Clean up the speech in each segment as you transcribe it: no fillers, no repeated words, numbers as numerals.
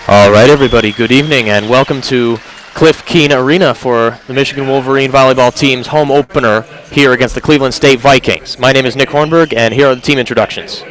All right, everybody, good evening and welcome to Cliff Keen Arena for the Michigan Wolverine volleyball team's home opener here against the Cleveland State Vikings. My name is Nick Hornberg, and here are the team introductions.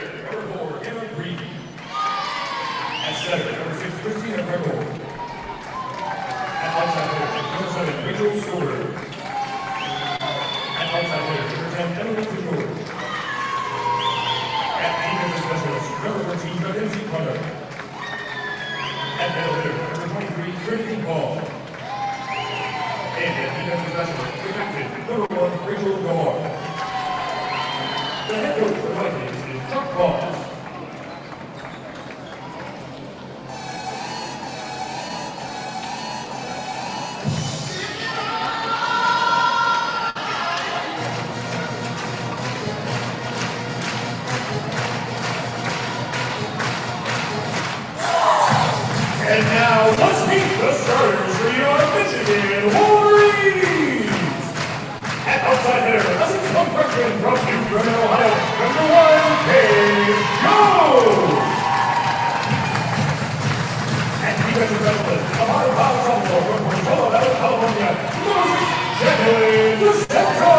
And now, let's meet the starters for your Michigan Wolverines. At outside hitter, a 6-1 freshman from Newton, Ohio, number 1, Paige Jones. And defensive specialist, a high power sophomore from Portola, California, number 6, Jacqueline DeSanto.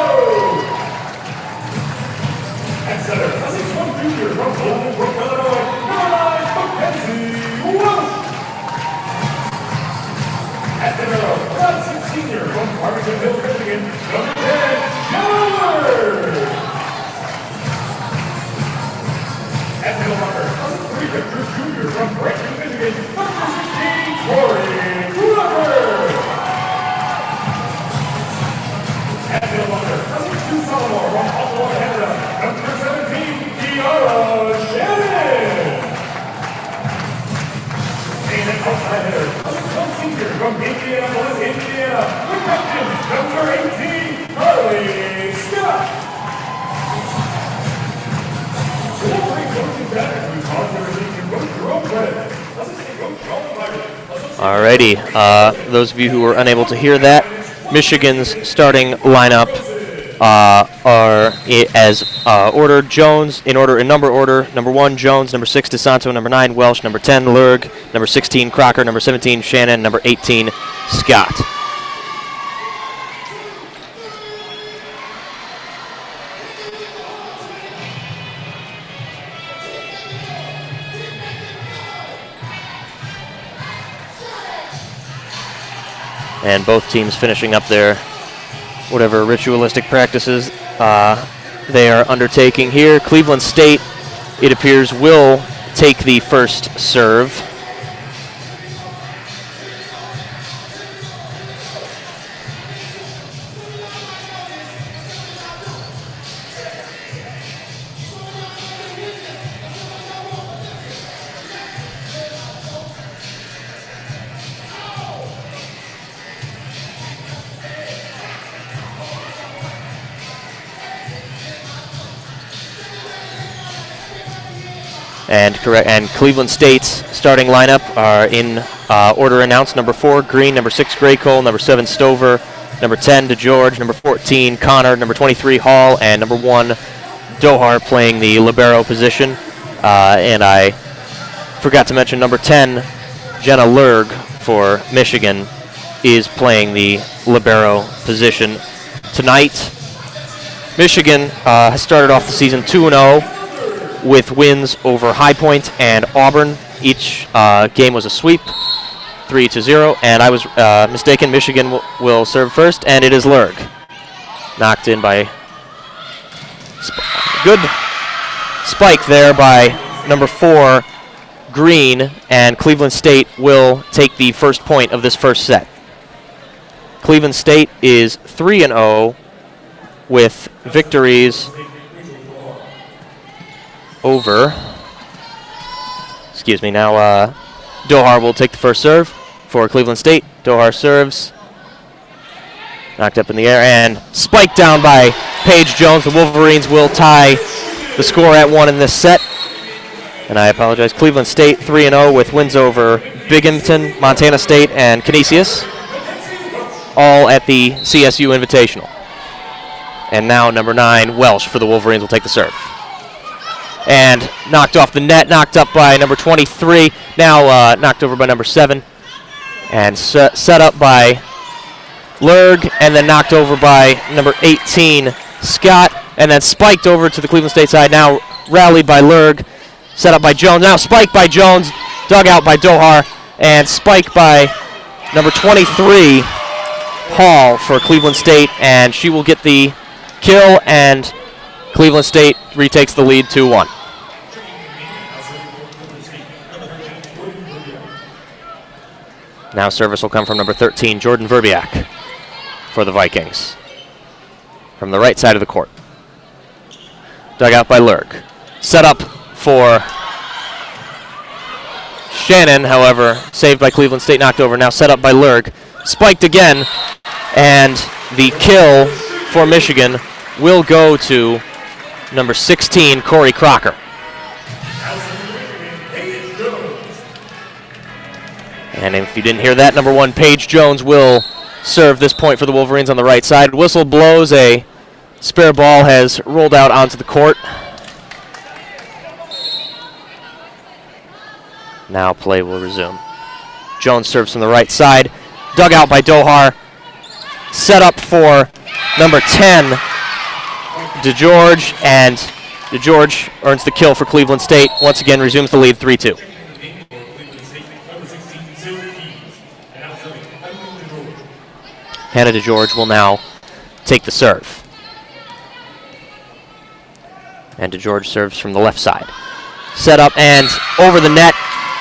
At center, a 6-1 junior from Bolingbrook, Illinois, number 9, Mackenzie Welsh. At the middle, a 6 senior from Farmington Hills, Michigan, number 10, Howard. At middle blocker, a 3 Victor junior from Brighton, Michigan, number 16, Corey Glover. At middle blocker, a 6'2 sophomore from Ottawa, Canada, number 17, Kiara Shannon. And an outside hitter, senior from Indianapolis, Indiana, the captain, number 18, Carly Scott. The Wolverine coaching back to controversy to coach your own credit. Assistant coach Sean Myers. Alrighty, those of you who were unable to hear that, Michigan's starting lineup are as ordered. Jones in number order. Number 1, Jones. Number 6, DeSanto. Number 9, Welsh. Number 10, Lurg. Number 16, Crocker. Number 17, Shannon. Number 18, Scott. And both teams finishing up their whatever ritualistic practices they are undertaking here. Cleveland State, it appears, will take the first serve. And Cleveland State's starting lineup are in order announced. Number 4, Green. Number 6, Graycole. Number 7, Stover. Number 10, DeGeorge. Number 14, Connor. Number 23, Hall. And number 1, Dohar, playing the libero position. And I forgot to mention number 10, Jenna Lurg for Michigan, is playing the libero position tonight. Michigan has started off the season 2-0. with wins over High Point and Auburn. Each game was a sweep, 3-0, and I was mistaken. Michigan will serve first, and it is Lurg. Knocked in by good spike there by number 4, Green, and Cleveland State will take the first point of this first set. Cleveland State is 3-0 with victories over, now Dohar will take the first serve for Cleveland State. Dohar serves, knocked up in the air, and spiked down by Paige Jones. The Wolverines will tie the score at 1 in this set. And I apologize, Cleveland State 3-0 with wins over Binghamton, Montana State, and Canisius, all at the CSU Invitational. And now number 9, Welsh, for the Wolverines will take the serve. and knocked off the net, knocked up by number 23, now knocked over by number 7, and set up by Lurg, and then knocked over by number 18, Scott, and then spiked over to the Cleveland State side, now rallied by Lurg, set up by Jones, now spiked by Jones, dug out by Dohar, and spiked by number 23, Hall for Cleveland State, and she will get the kill, and Cleveland State retakes the lead 2-1. Now service will come from number 13, Jordan Verbiak for the Vikings. From the right side of the court. Dug out by Lurg. Set up for Shannon, however, saved by Cleveland State, knocked over. Now set up by Lurg. Spiked again, and the kill for Michigan will go to number 16, Corey Crocker. And if you didn't hear that, number 1, Paige Jones will serve this point for the Wolverines on the right side. Whistle blows, a spare ball has rolled out onto the court. Now play will resume. Jones serves from the right side. Dug out by Dohar. Set up for number 10, DeGeorge, and DeGeorge earns the kill for Cleveland State. Once again, resumes the lead 3-2. Hannah DeGeorge will now take the serve. And DeGeorge serves from the left side. Set up and over the net.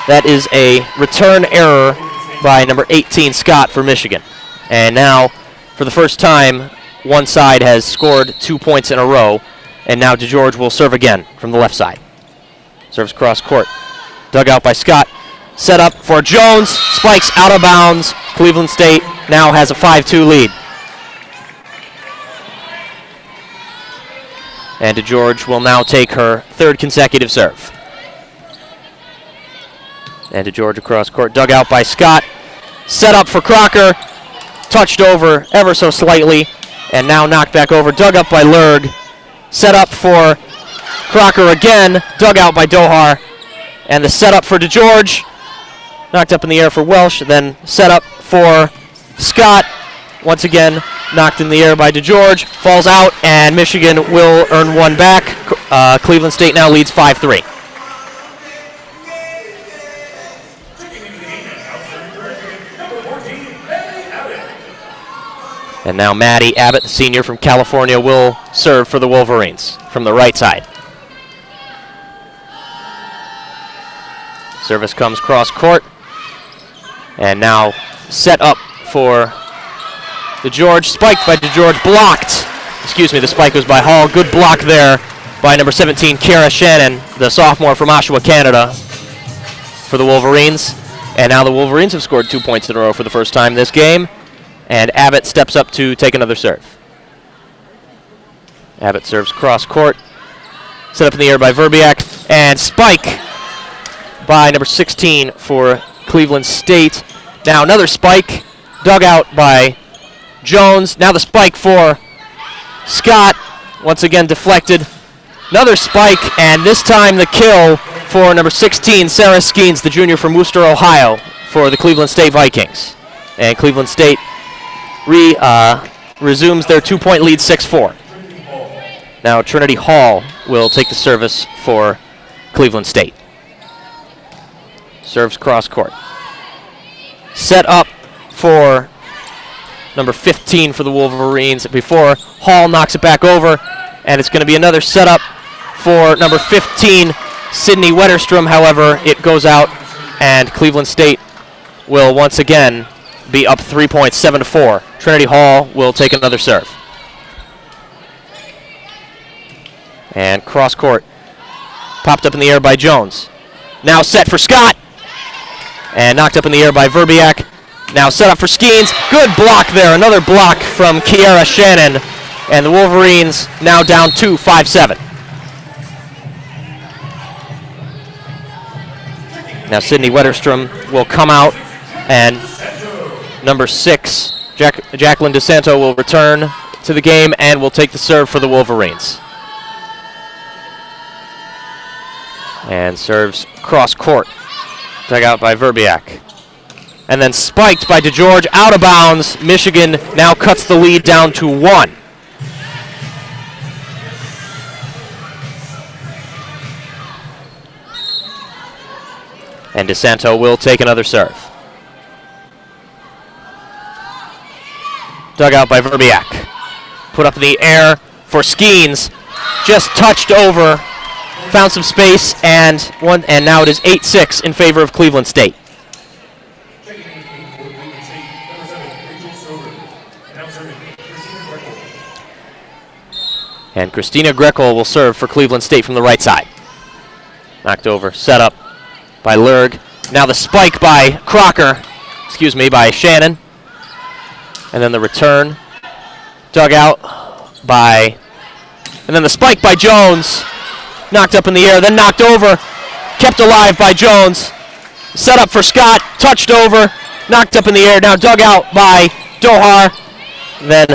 That is a return error by number 18, Scott, for Michigan. And now, for the first time, one side has scored 2 points in a row. And now DeGeorge will serve again from the left side. Serves cross court. Dug out by Scott. Set up for Jones. Spikes out of bounds. Cleveland State now has a 5-2 lead. And DeGeorge will now take her third consecutive serve. And DeGeorge across court, dug out by Scott. Set up for Crocker. Touched over ever so slightly. And now knocked back over. Dug up by Lurg. Set up for Crocker again. Dug out by Dohar. And the setup for DeGeorge. Knocked up in the air for Welsh. Then set up for Scott. Once again, knocked in the air by DeGeorge. Falls out, and Michigan will earn one back. Cleveland State now leads 5-3. And now Maddie Abbott, the senior from California, will serve for the Wolverines from the right side. Service comes cross court. And now set up for DeGeorge. Spiked by DeGeorge. Blocked. Excuse me, the spike was by Hall. Good block there by number 17, Kara Shannon, the sophomore from Oshawa, Canada, for the Wolverines. And now the Wolverines have scored 2 points in a row for the first time this game. And Abbott steps up to take another serve. Abbott serves cross court. Set up in the air by Verbiak. And spike by number 16 for Cleveland State. Now another spike. Dug out by Jones. Now the spike for Scott. Once again deflected. Another spike, and this time the kill for number 16, Sarah Skeens, the junior from Worcester, Ohio, for the Cleveland State Vikings. And Cleveland State resumes their 2-point lead, 6-4. Now Trinity Hall will take the service for Cleveland State. Serves cross court. Set up for number 15 for the Wolverines before Hall knocks it back over, and it's going to be another setup for number 15, Sydney Wetterstrom. However, it goes out, and Cleveland State will once again be up 3 points, 7-4. Trinity Hall will take another serve. And cross court. Popped up in the air by Jones. Now set for Scott. And knocked up in the air by Verbiak. Now set up for Skeens. Good block there. Another block from Kiara Shannon. And the Wolverines now down 2, 5-7. Now Sydney Wetterstrom will come out, and number 6, Jacqueline DeSanto, will return to the game and will take the serve for the Wolverines. And serves cross court. Dug out by Verbiak. And then spiked by DeGeorge, out of bounds. Michigan now cuts the lead down to 1. And DeSanto will take another serve. Dug out by Verbiak. Put up in the air for Skeens. Just touched over. Found some space, and now it is 8-6 in favor of Cleveland State. And Christina Grekel will serve for Cleveland State from the right side. Knocked over, set up by Lurg. Now the spike by by Shannon. And then the return. Dug out by, and then the spike by Jones. Knocked up in the air, then knocked over. Kept alive by Jones. Set up for Scott, touched over. Knocked up in the air, now dug out by Dohar. Then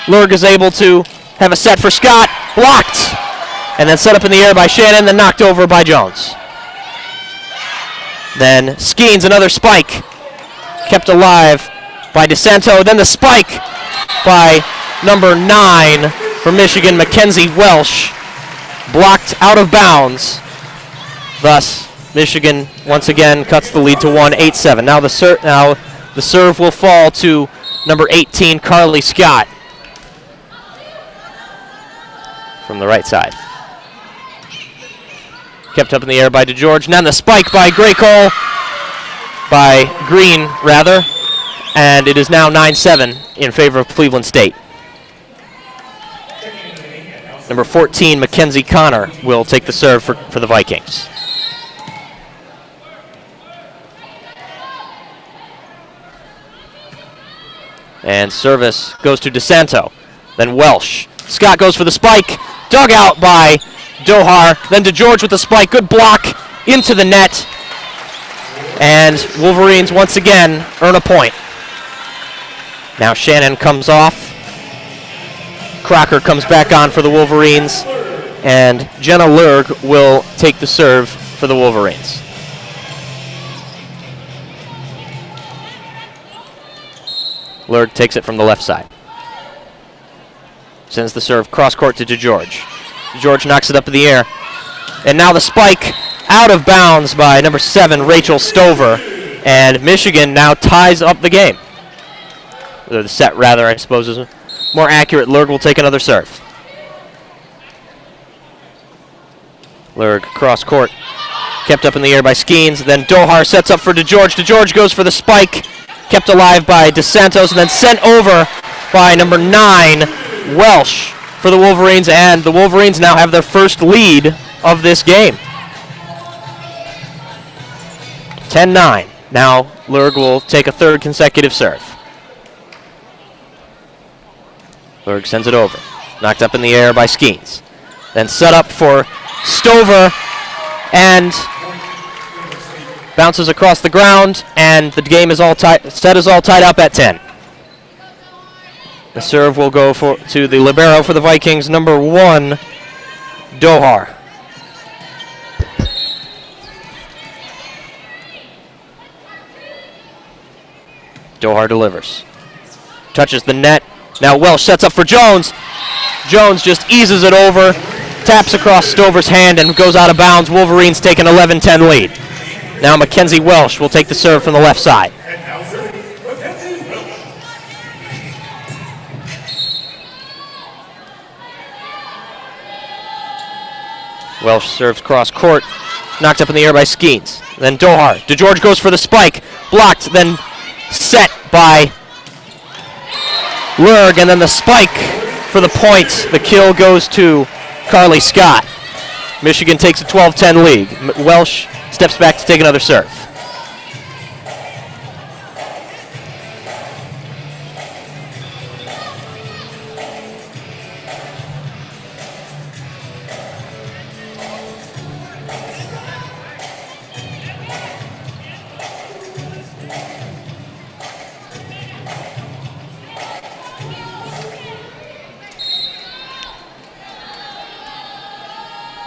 Lurg is able to have a set for Scott, blocked. And then set up in the air by Shannon, then knocked over by Jones. Then Skeens, another spike. Kept alive by DeSanto. Then the spike by number 9 for Michigan, Mackenzie Welsh. Blocked out of bounds. Thus, Michigan once again cuts the lead to 1, 8-7. Now the serve will fall to number 18, Carly Scott, from the right side. Kept up in the air by DeGeorge. Now the spike by Green, and it is now 9-7 in favor of Cleveland State. Number 14, Mackenzie Connor, will take the serve for the Vikings. And service goes to DeSanto. Then Welsh. Scott goes for the spike. Dug out by Dohar. Then DeGeorge with the spike. Good block into the net. And Wolverines once again earn a point. Now Shannon comes off. Crocker comes back on for the Wolverines, and Jenna Lurg will take the serve for the Wolverines. Lurg takes it from the left side. Sends the serve cross court to DeGeorge. DeGeorge knocks it up in the air. And now the spike out of bounds by number 7, Rachel Stover. And Michigan now ties up the game. Or the set, rather, I suppose is more accurate. Lurg will take another serve. Lurg cross court. Kept up in the air by Skeens. Then Dohar sets up for DeGeorge. DeGeorge goes for the spike. Kept alive by DeSantos, and then sent over by number 9, Welsh, for the Wolverines. And the Wolverines now have their first lead of this game. 10-9. Now Lurg will take a third consecutive serve. Lurg sends it over. Knocked up in the air by Skeens. Then set up for Stover, and bounces across the ground, and the game is all tied. Set is all tied up at 10. The serve will go to the libero for the Vikings, number 1, Dohar. Dohar delivers. Touches the net. Now Welsh sets up for Jones. Jones just eases it over, taps across Stover's hand, and goes out of bounds. Wolverines take an 11-10 lead. Now Mackenzie Welsh will take the serve from the left side. Welsh serves cross court, knocked up in the air by Skeens. Then Dohar. DeGeorge goes for the spike, blocked, then set by Lurg, and then the spike for the point. The kill goes to Carly Scott. Michigan takes a 12-10 lead. Welsh steps back to take another serve.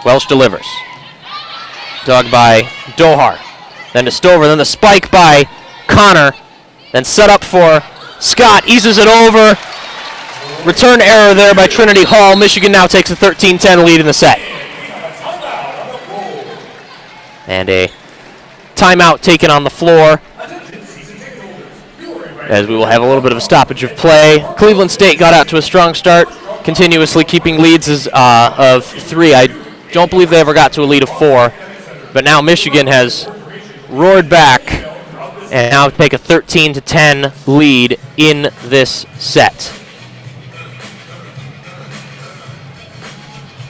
Welsh delivers. Dug by Dohar. Then to Stover. Then the spike by Connor. Then set up for Scott. Eases it over. Return error there by Trinity Hall. Michigan now takes a 13-10 lead in the set. And a timeout taken on the floor, as we will have a little bit of a stoppage of play. Cleveland State got out to a strong start, continuously keeping leads of 3. I don't believe they ever got to a lead of 4, but now Michigan has roared back and now take a 13-10 lead in this set.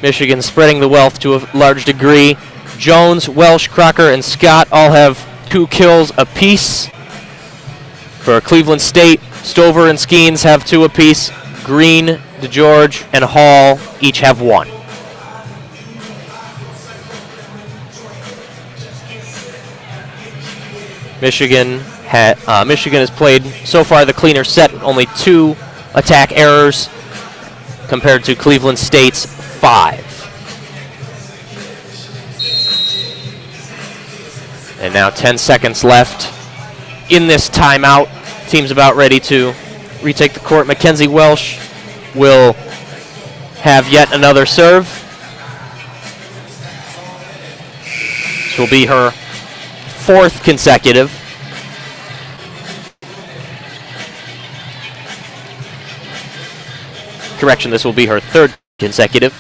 Michigan spreading the wealth to a large degree. Jones, Welsh, Crocker, and Scott all have 2 kills apiece. For Cleveland State, Stover and Skeens have 2 apiece. Green, DeGeorge, and Hall each have 1. Michigan has played so far the cleaner set, only 2 attack errors compared to Cleveland State's 5. And now 10 seconds left in this timeout. Team's about ready to retake the court. Mackenzie Welsh will have yet another serve. This will be her 4th consecutive. Correction, this will be her 3rd consecutive.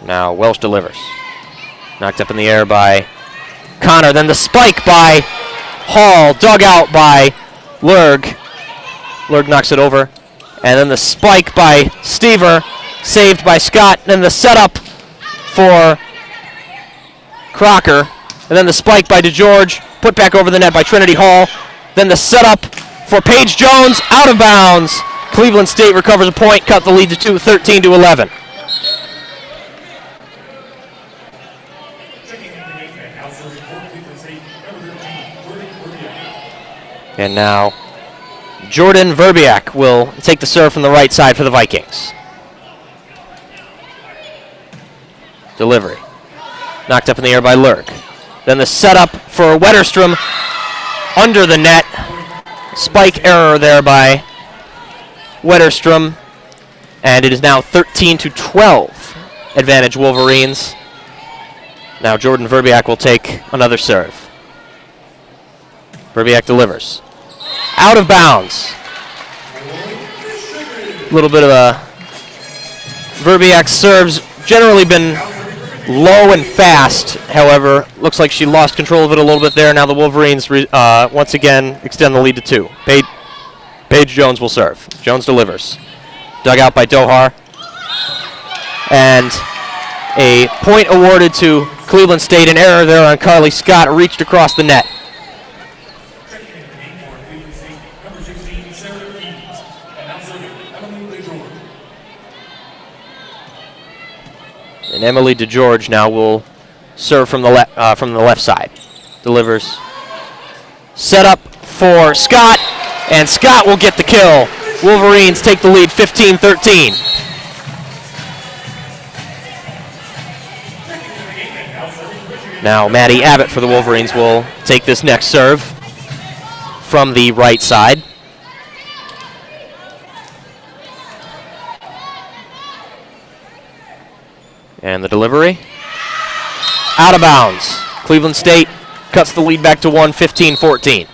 Now Welsh delivers. Knocked up in the air by Connor. Then the spike by Hall. Dug out by Lurg. Lurg knocks it over. And then the spike by Stever. Saved by Scott. Then the setup for Crocker. And then the spike by DeGeorge. Put back over the net by Trinity Hall. Then the setup for Paige Jones. Out of bounds. Cleveland State recovers a point. Cut the lead to 13-11. And now Jordan Verbiak will take the serve from the right side for the Vikings. Delivery. Knocked up in the air by Lurk. Then the setup for Wetterstrom under the net. Spike error there by Wetterstrom. And it is now 13-12. Advantage Wolverines. Now Jordan Verbiak will take another serve. Verbiak delivers. Out of bounds. A little bit of a Verbiak's serves generally been low and fast. However, looks like she lost control of it a little bit there. Now the Wolverines once again extend the lead to 2. Paige Jones will serve. Jones delivers. Dug out by Dohar. And a point awarded to Cleveland State. An error there on Carly Scott. Reached across the net. And Emily DeGeorge now will serve from the left side. Delivers. Set up for Scott, and Scott will get the kill. Wolverines take the lead 15-13. Now Maddie Abbott for the Wolverines will take this next serve from the right side. And the delivery. Out of bounds. Cleveland State cuts the lead back to 1, 15-14.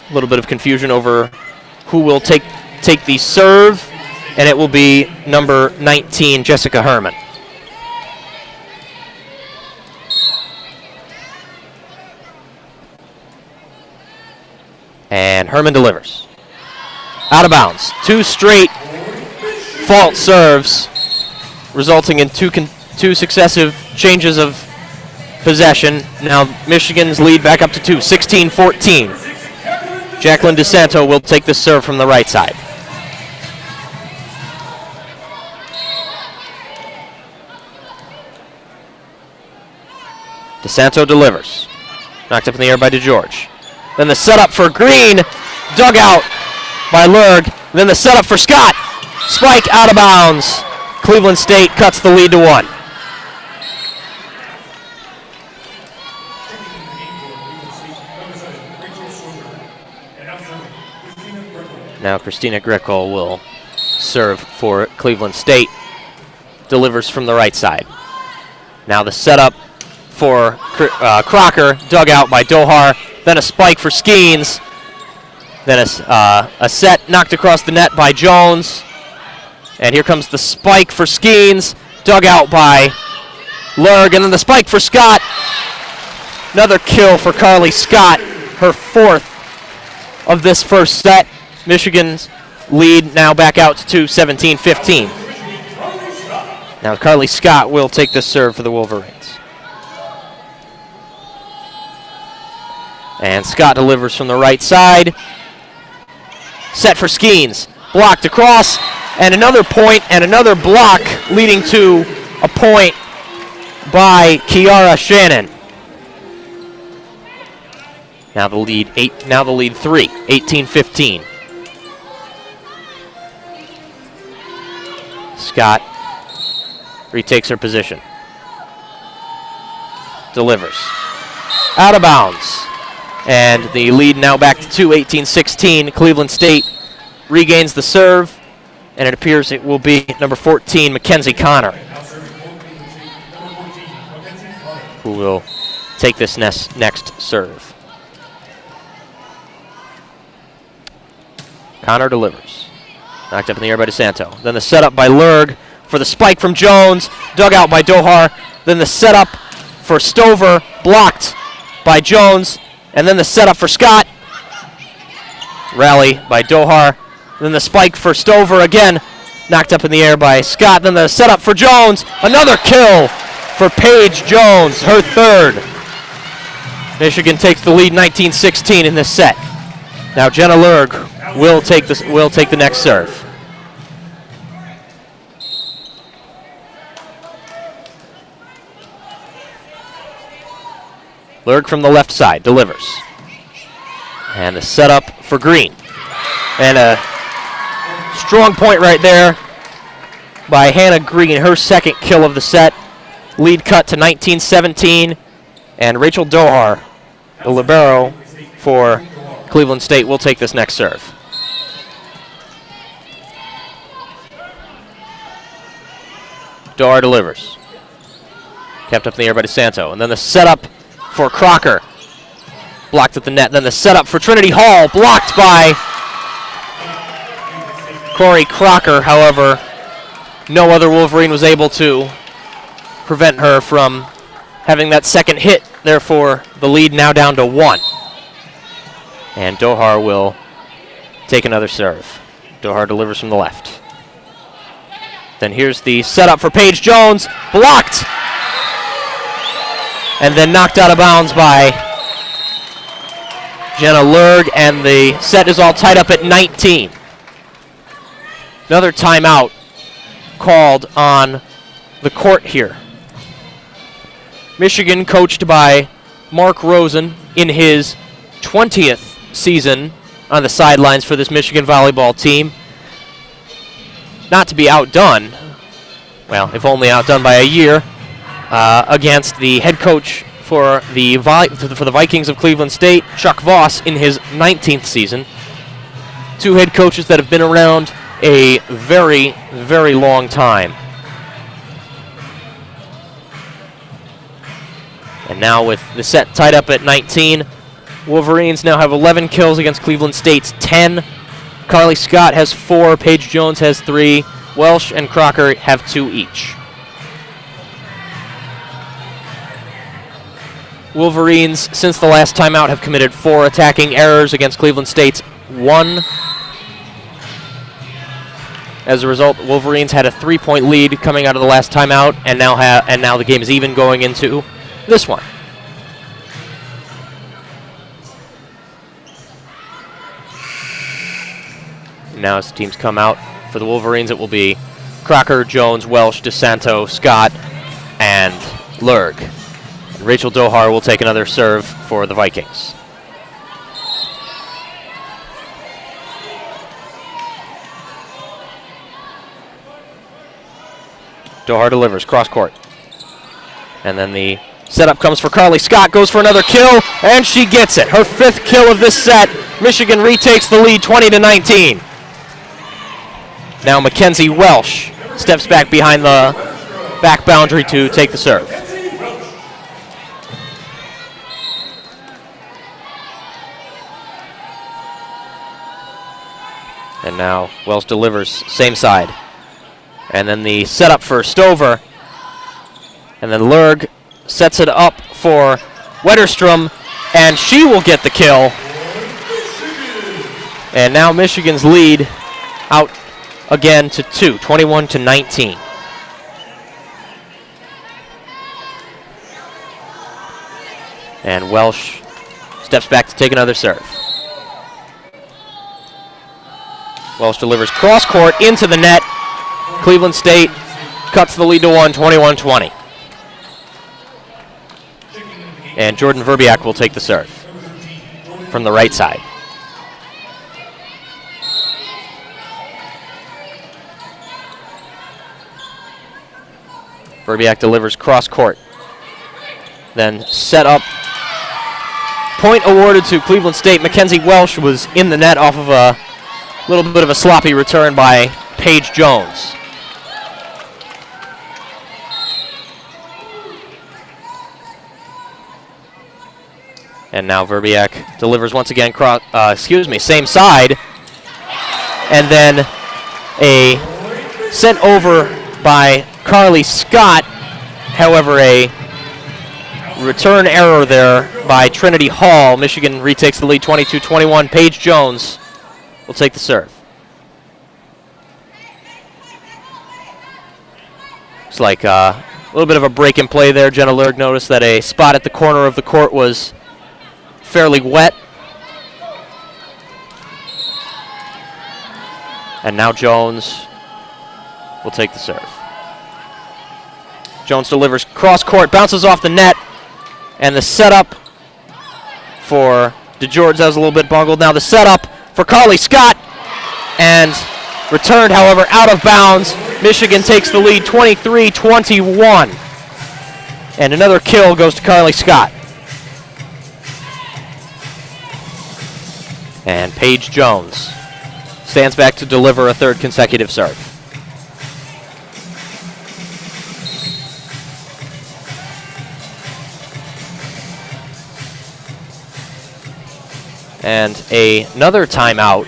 A little bit of confusion over who will take the serve, and it will be number 19, Jessica Herman. And Herman delivers. Out of bounds. 2 straight fault serves, resulting in two successive changes of possession. Now Michigan's lead back up to 2, 16-14. Jacqueline DeSanto will take the serve from the right side. DeSanto delivers. Knocked up in the air by DeGeorge. Then the setup for Green. Dug out by Lurg. Then the setup for Scott. Spike out of bounds. Cleveland State cuts the lead to 1. Now Christina Greco will serve for Cleveland State. Delivers from the right side. Now the setup for Crocker. Dug out by Dohar. Then a spike for Skeens. Then a set knocked across the net by Jones. And here comes the spike for Skeens. Dug out by Lurg. And then the spike for Scott. Another kill for Carly Scott. Her 4th of this first set. Michigan's lead now back out to 17-15. Now Carly Scott will take this serve for the Wolverines. And Scott delivers from the right side. Set for Skeens. Blocked across. And another point and another block, leading to a point by Kiara Shannon. Now the lead 3, 18-15. Scott retakes her position. Delivers. Out of bounds. And the lead now back to 2, 18-16. Cleveland State regains the serve, and it appears it will be number 14, Mackenzie Connor, who will take this next serve. Connor delivers. Knocked up in the air by DeSanto. Then the setup by Lurg for the spike from Jones. Dug out by Dohar. Then the setup for Stover. Blocked by Jones. And then the setup for Scott. Rally by Dohar. Then the spike for Stover again. Knocked up in the air by Scott. Then the setup for Jones. Another kill for Paige Jones, her 3rd. Michigan takes the lead 19-16 in this set. Now Jenna Lurg will take the next serve. Lurg from the left side delivers. And the setup for Green. And a strong point right there by Hannah Green, her 2nd kill of the set. Lead cut to 19-17. And Rachel Dohar, the libero for Cleveland State, will take this next serve. Dohar delivers. Kept up in the air by DeSanto. And then the setup for Crocker. Blocked at the net. Then the setup for Trinity Hall. Blocked by Corey Crocker. However, no other Wolverine was able to prevent her from having that 2nd hit. Therefore, the lead now down to 1. And Dohar will take another serve. Dohar delivers from the left. Then here's the setup for Paige Jones. Blocked. And then knocked out of bounds by Jenna Lurg, and the set is all tied up at 19. Another timeout called on the court here. Michigan, coached by Mark Rosen in his 20th season on the sidelines for this Michigan volleyball team. Not to be outdone, well, if only outdone by a year, against the head coach for the Vikings of Cleveland State, Chuck Voss, in his 19th season. 2 head coaches that have been around a very, very long time. And now with the set tied up at 19, Wolverines now have 11 kills against Cleveland State's 10. Carly Scott has 4, Paige Jones has 3, Welsh and Crocker have 2 each. Wolverines, since the last timeout, have committed 4 attacking errors against Cleveland State's 1. As a result, Wolverines had a 3-point lead coming out of the last timeout, and now the game is even going into this one. Now as the teams come out for the Wolverines, it will be Crocker, Jones, Welsh, DeSanto, Scott, and Lurg. Rachel Dohar will take another serve for the Vikings. Dohar delivers, cross court. And then the setup comes for Carly Scott, goes for another kill, and she gets it. Her 5th kill of this set. Michigan retakes the lead 20-19. Now Mackenzie Welsh steps back behind the back boundary to take the serve. And now Welsh delivers, same side. And then the setup for Stover. And then Lurg sets it up for Wetterstrom, and she will get the kill. And now Michigan's lead out again to 2, 21-19. And Welsh steps back to take another serve. Welsh delivers cross court into the net. Cleveland State cuts the lead to 1, 21-20. And Jordan Verbiak will take the serve from the right side. Verbiak delivers cross court. Then set up. Point awarded to Cleveland State. Mackenzie Welsh was in the net off of a little bit of a sloppy return by Paige Jones. And now Verbiak delivers once again, same side. And then a sent over by Carly Scott. However, a return error there by Trinity Hall. Michigan retakes the lead 22-21. Paige Jones will take the serve. It's like a little bit of a break in play there. Jenna Lurg noticed that a spot at the corner of the court was fairly wet. And now Jones will take the serve. Jones delivers cross court, bounces off the net, and the setup for DeGeorge, that was a little bit bungled. Now the setup for Carly Scott, and returned, however, out of bounds. Michigan takes the lead 23-21. And another kill goes to Carly Scott. And Paige Jones stands back to deliver a 3rd consecutive serve. And another timeout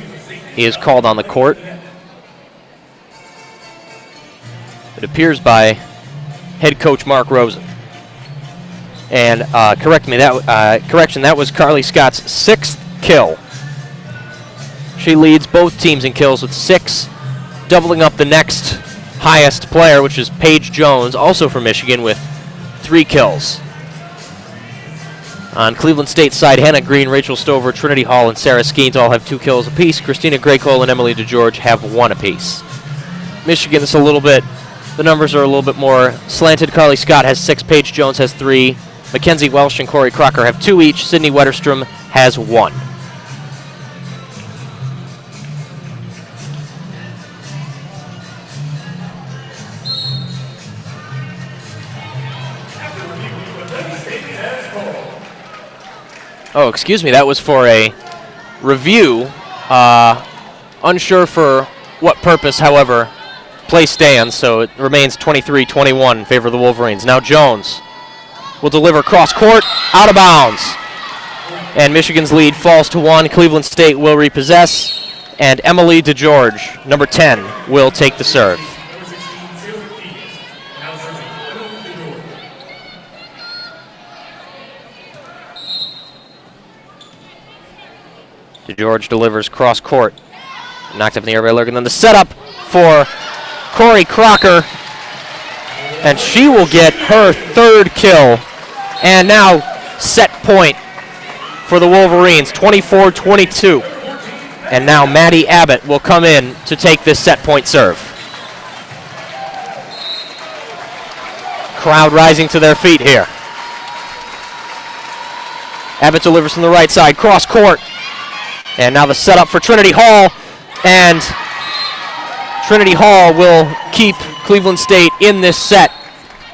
is called on the court. It appears by head coach Mark Rosen. And correction, that was Carly Scott's 6th kill. She leads both teams in kills with 6, doubling up the next highest player, which is Paige Jones, also from Michigan, with 3 kills. On Cleveland State's side, Hannah Green, Rachel Stover, Trinity Hall, and Sarah Skeens all have 2 kills apiece. Christina Graycole and Emily DeGeorge have 1 apiece. Michigan is a little bit, the numbers are a little bit more slanted. Carly Scott has 6, Paige Jones has 3, Mackenzie Welsh and Corey Crocker have 2 each, Sydney Wetterstrom has 1. Oh, excuse me, that was for a review. Unsure for what purpose, however, play stands, so it remains 23-21 in favor of the Wolverines. Now Jones will deliver cross court, out of bounds. And Michigan's lead falls to 1. Cleveland State will repossess, and Emily DeGeorge, number 10, will take the serve. DeGeorge delivers cross court. Knocked up in the air by Lurg. And then the setup for Corey Crocker. And she will get her 3rd kill. And now set point for the Wolverines, 24-22. And now Maddie Abbott will come in to take this set point serve. Crowd rising to their feet here. Abbott delivers from the right side, cross court. And now the setup for Trinity Hall. And Trinity Hall will keep Cleveland State in this set.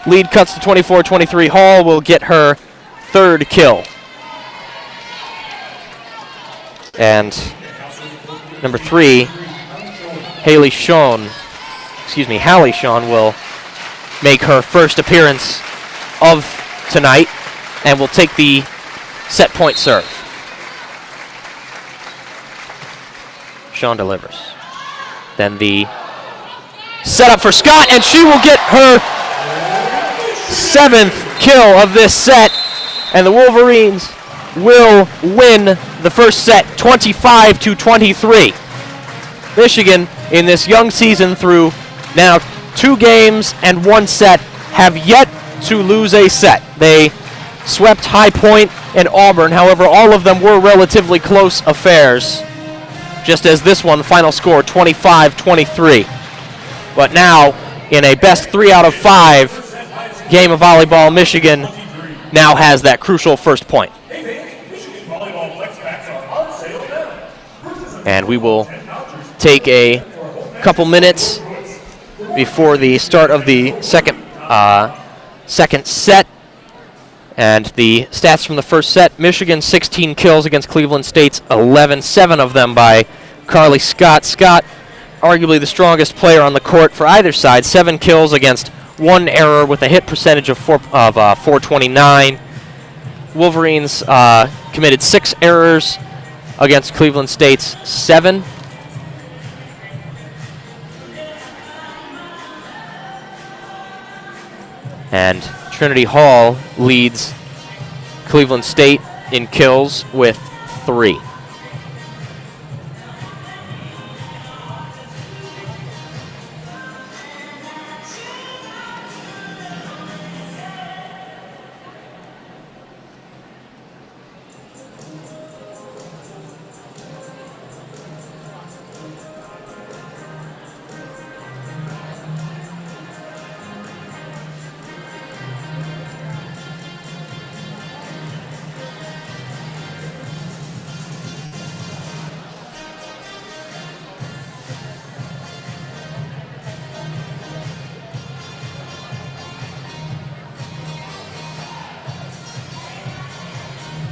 Lead cuts to 24-23. Hall will get her third kill. And number 3, Hallie Shawn will make her first appearance of tonight and will take the set point serve. Shawn delivers. Then the setup for Scott, and she will get her 7th kill of this set, and the Wolverines will win the first set 25-23. Michigan, in this young season through now 2 games and 1 set, have yet to lose a set. They swept High Point and Auburn. However, all of them were relatively close affairs, just as this one, final score 25-23. But now, in a best 3 out of 5 game of volleyball, Michigan now has that crucial first point. And we will take a couple minutes before the start of the second set. And the stats from the first set: Michigan 16 kills against Cleveland State's 11, 7 of them by Carly Scott. Scott, arguably the strongest player on the court for either side, 7 kills against 1 error with a hit percentage of 429. Wolverines committed 6 errors against Cleveland State's 7. And Trinity Hall leads Cleveland State in kills with 3.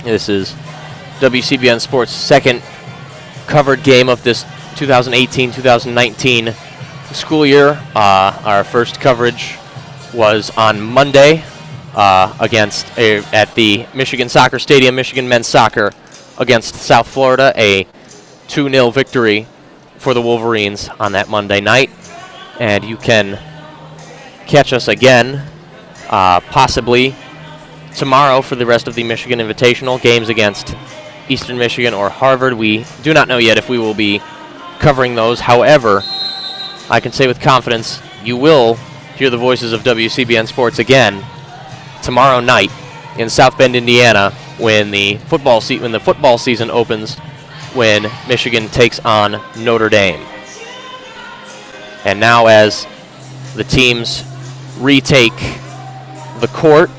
This is WCBN Sports' second covered game of this 2018-2019 school year. Our first coverage was on Monday at the Michigan Soccer Stadium, Michigan men's soccer against South Florida, a 2-0 victory for the Wolverines on that Monday night. And you can catch us again, possibly tomorrow, for the rest of the Michigan Invitational games against Eastern Michigan or Harvard. We do not know yet if we will be covering those. However, I can say with confidence you will hear the voices of WCBN Sports again tomorrow night in South Bend, Indiana, when the football season opens, when Michigan takes on Notre Dame. And now, as the teams retake the court,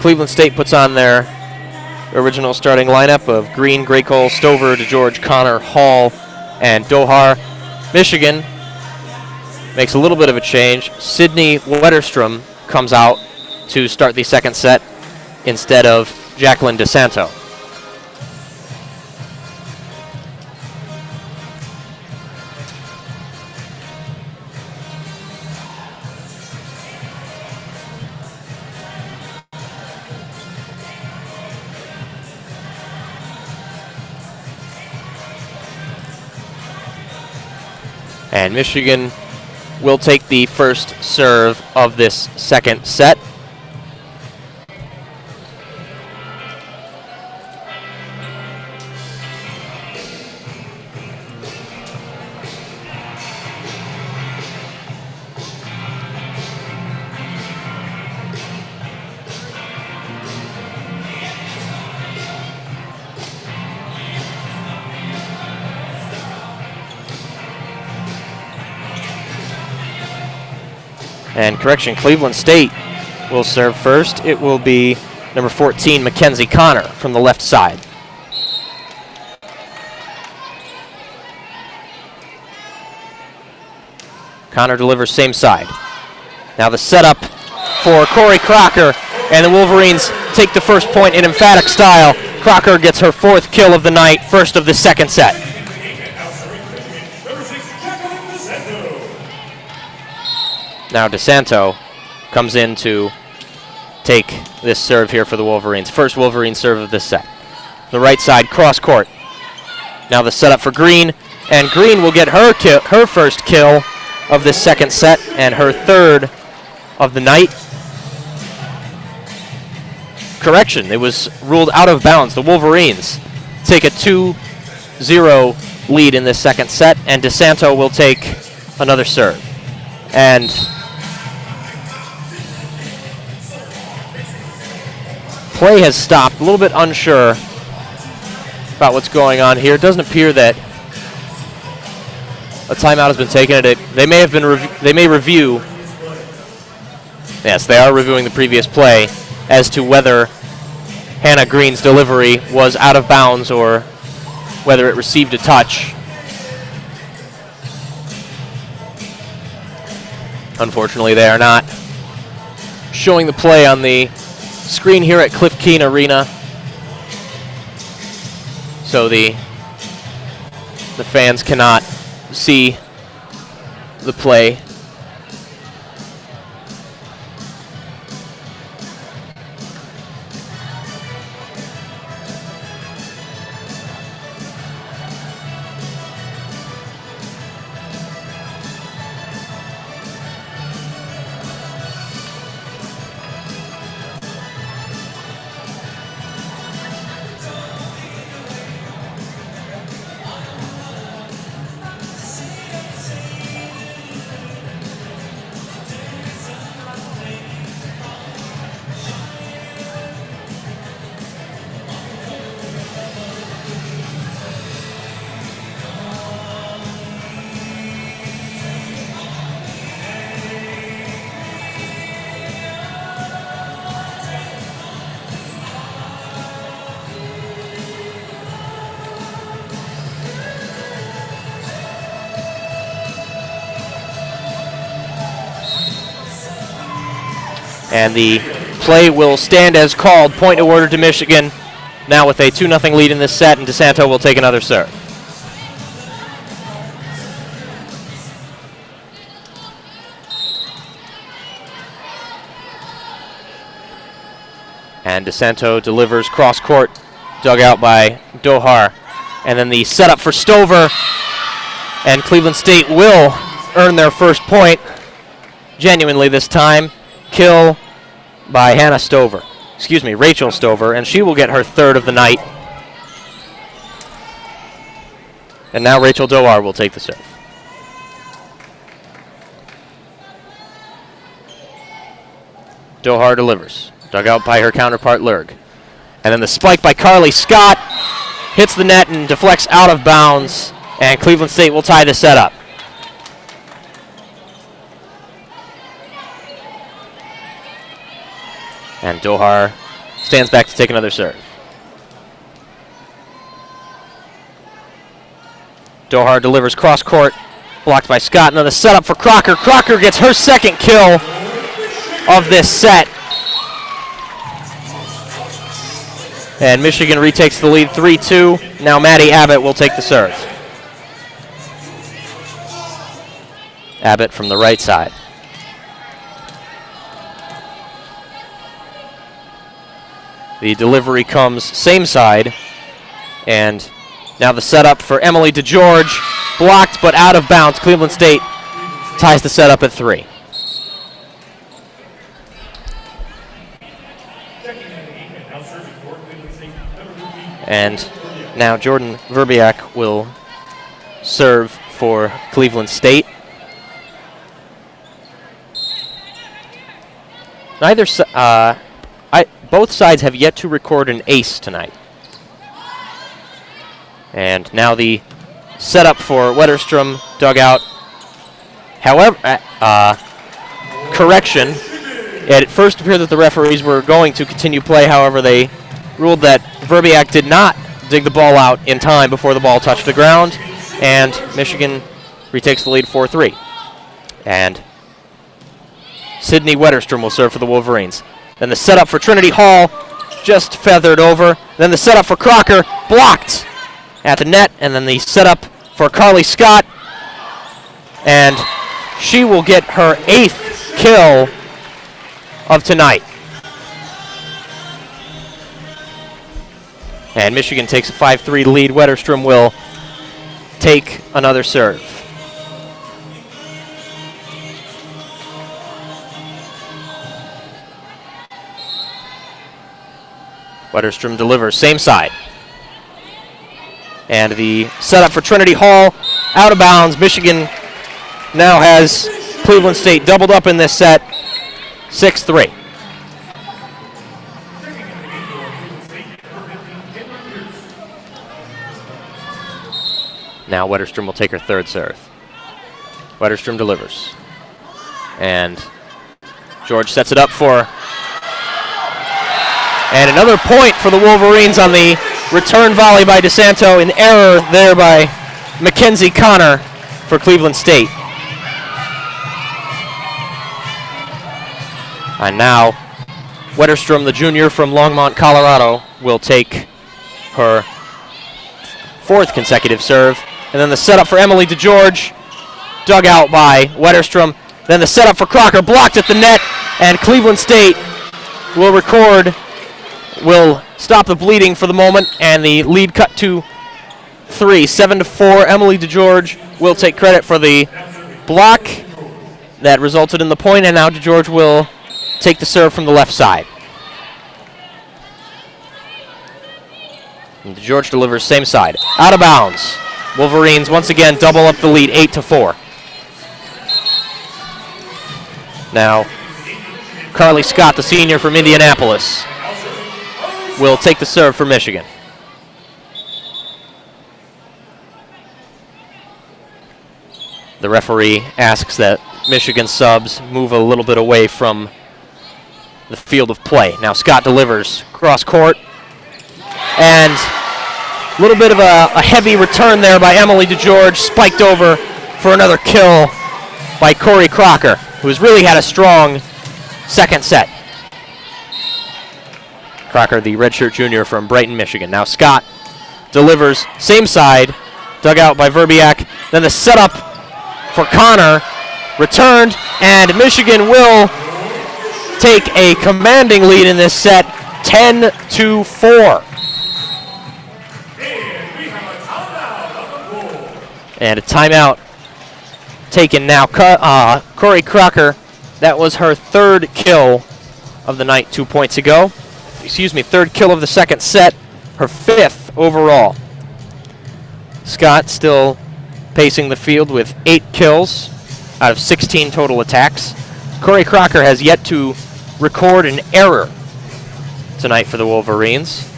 Cleveland State puts on their original starting lineup of Green, Graycole, Stover, DeGeorge, Connor, Hall, and Dohar. Michigan makes a little bit of a change. Sydney Wetterstrom comes out to start the second set instead of Jacqueline DeSanto. And Michigan will take the first serve of this second set. And correction, Cleveland State will serve first. It will be number 14, Mackenzie Connor from the left side. Connor delivers same side. Now the setup for Corey Crocker, and the Wolverines take the first point in emphatic style. Crocker gets her 4th kill of the night, first of the second set. Now DeSanto comes in to take this serve here for the Wolverines. First Wolverine serve of this set. The right side, cross court. Now the setup for Green, and Green will get her first kill of this second set and her 3rd of the night. Correction, it was ruled out of bounds. The Wolverines take a 2-0 lead in this second set, and DeSanto will take another serve. And play has stopped, a little bit unsure about what's going on here. It doesn't appear that a timeout has been taken. They may have been. They may review. Yes, they are reviewing the previous play as to whether Hannah Green's delivery was out of bounds or whether it received a touch. Unfortunately, they are not showing the play on the screen here at Cliff Keen Arena, so the fans cannot see the play. And the play will stand as called. Point awarded to Michigan. Now with a 2-0 lead in this set, and DeSanto will take another serve. And DeSanto delivers cross court, dug out by Dohar. And then the setup for Stover. And Cleveland State will earn their first point, genuinely this time. Kill by Hannah Stover. Excuse me, Rachel Stover, and she will get her 3rd of the night. And now Rachel Dohar will take the serve. Dohar delivers. Dug out by her counterpart, Lurg. And then the spike by Carly Scott hits the net and deflects out of bounds, and Cleveland State will tie the set up. And Dohar stands back to take another serve. Dohar delivers cross court, blocked by Scott. Another setup for Crocker. Crocker gets her 2nd kill of this set. And Michigan retakes the lead 3-2. Now Maddie Abbott will take the serve. Abbott from the right side. The delivery comes same side, and now the setup for Emily DeGeorge, blocked but out of bounds. Cleveland State ties the setup at 3. And now Jordan Verbiak will serve for Cleveland State. Both sides have yet to record an ace tonight. And now the setup for Wetterstrom, dug out. However, correction. It at first appeared that the referees were going to continue play. However, they ruled that Verbiak did not dig the ball out in time before the ball touched the ground, and Michigan retakes the lead 4-3. And Sydney Wetterstrom will serve for the Wolverines. Then the setup for Trinity Hall, just feathered over. Then the setup for Crocker, blocked at the net. And then the setup for Carly Scott, and she will get her 8th kill of tonight. And Michigan takes a 5-3 lead. Wetterstrom will take another serve. Wetterstrom delivers, same side. And the setup for Trinity Hall, out of bounds. Michigan now has Cleveland State doubled up in this set, 6-3. Now Wetterstrom will take her 3rd serve. Wetterstrom delivers. And George sets it up for, and another point for the Wolverines on the return volley by DeSanto. An error there by Mackenzie Connor for Cleveland State. And now Wetterstrom, the junior from Longmont, Colorado, will take her 4th consecutive serve. And then the setup for Emily DeGeorge, dug out by Wetterstrom. Then the setup for Crocker, blocked at the net, and Cleveland State will stop the bleeding for the moment, and the lead cut to 3, 7-4. Emily DeGeorge will take credit for the block that resulted in the point, and now DeGeorge will take the serve from the left side. And DeGeorge delivers, same side, out of bounds. Wolverines once again double up the lead, 8-4. Now, Carly Scott, the senior from Indianapolis, will take the serve for Michigan. The referee asks that Michigan subs move a little bit away from the field of play. Now Scott delivers cross court, and a little bit of a heavy return there by Emily DeGeorge, spiked over for another kill by Corey Crocker, who has really had a strong second set. Crocker, the redshirt junior from Brighton, Michigan. Now Scott delivers, same side, dug out by Verbiak. Then the setup for Connor, returned, and Michigan will take a commanding lead in this set, 10-4. And a timeout taken now. Corey Crocker, that was her 3rd kill of the night 2 points ago. Excuse me, 3rd kill of the second set, her 5th overall. Scott still pacing the field with 8 kills out of 16 total attacks. Corey Crocker has yet to record an error tonight for the Wolverines.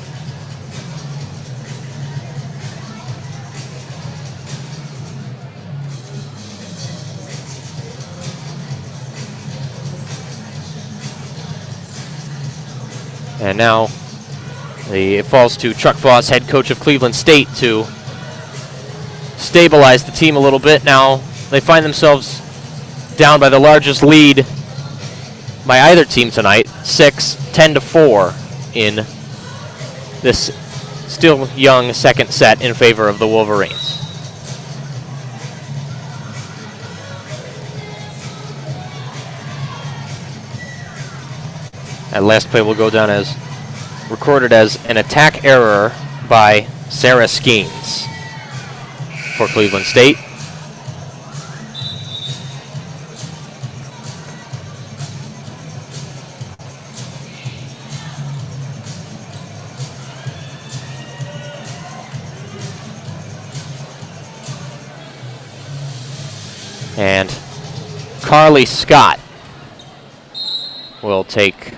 And now it falls to Chuck Voss, head coach of Cleveland State, to stabilize the team a little bit. Now they find themselves down by the largest lead by either team tonight, 10-4 in this still young second set in favor of the Wolverines. That last play will go down as recorded as an attack error by Sarah Skeens for Cleveland State. And Carly Scott will take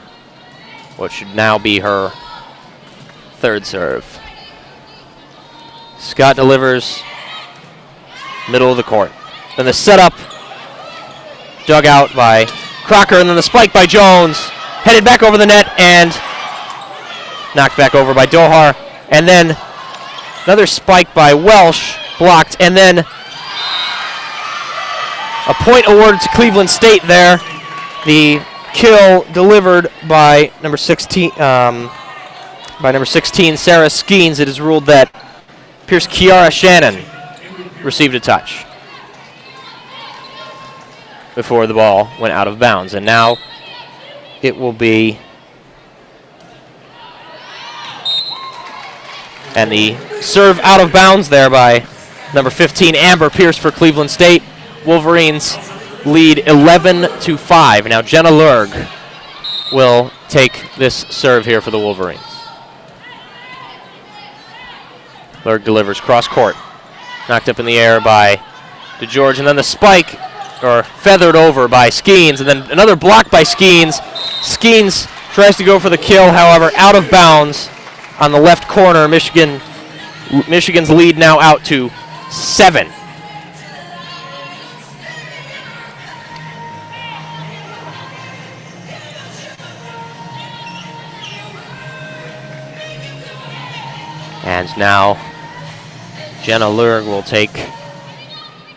what should now be her 3rd serve. Scott delivers, middle of the court. Then the setup, dug out by Crocker, and then the spike by Jones. Headed back over the net and knocked back over by Dohar. And then another spike by Welsh, blocked, and then a point awarded to Cleveland State there. The kill delivered by number 16, Sarah Skeens. It is ruled that Pierce Kiara Shannon received a touch before the ball went out of bounds. And now it will be, and the serve out of bounds there by number 15, Amber Pierce for Cleveland State. Wolverines lead 11-5. Now Jenna Lurg will take this serve here for the Wolverines. Lurg delivers cross court. Knocked up in the air by DeGeorge, and then the spike, or feathered over by Skeens, and then another block by Skeens. Skeens tries to go for the kill, however, out of bounds on the left corner. Michigan's lead now out to 7. And now Jenna Lurg will take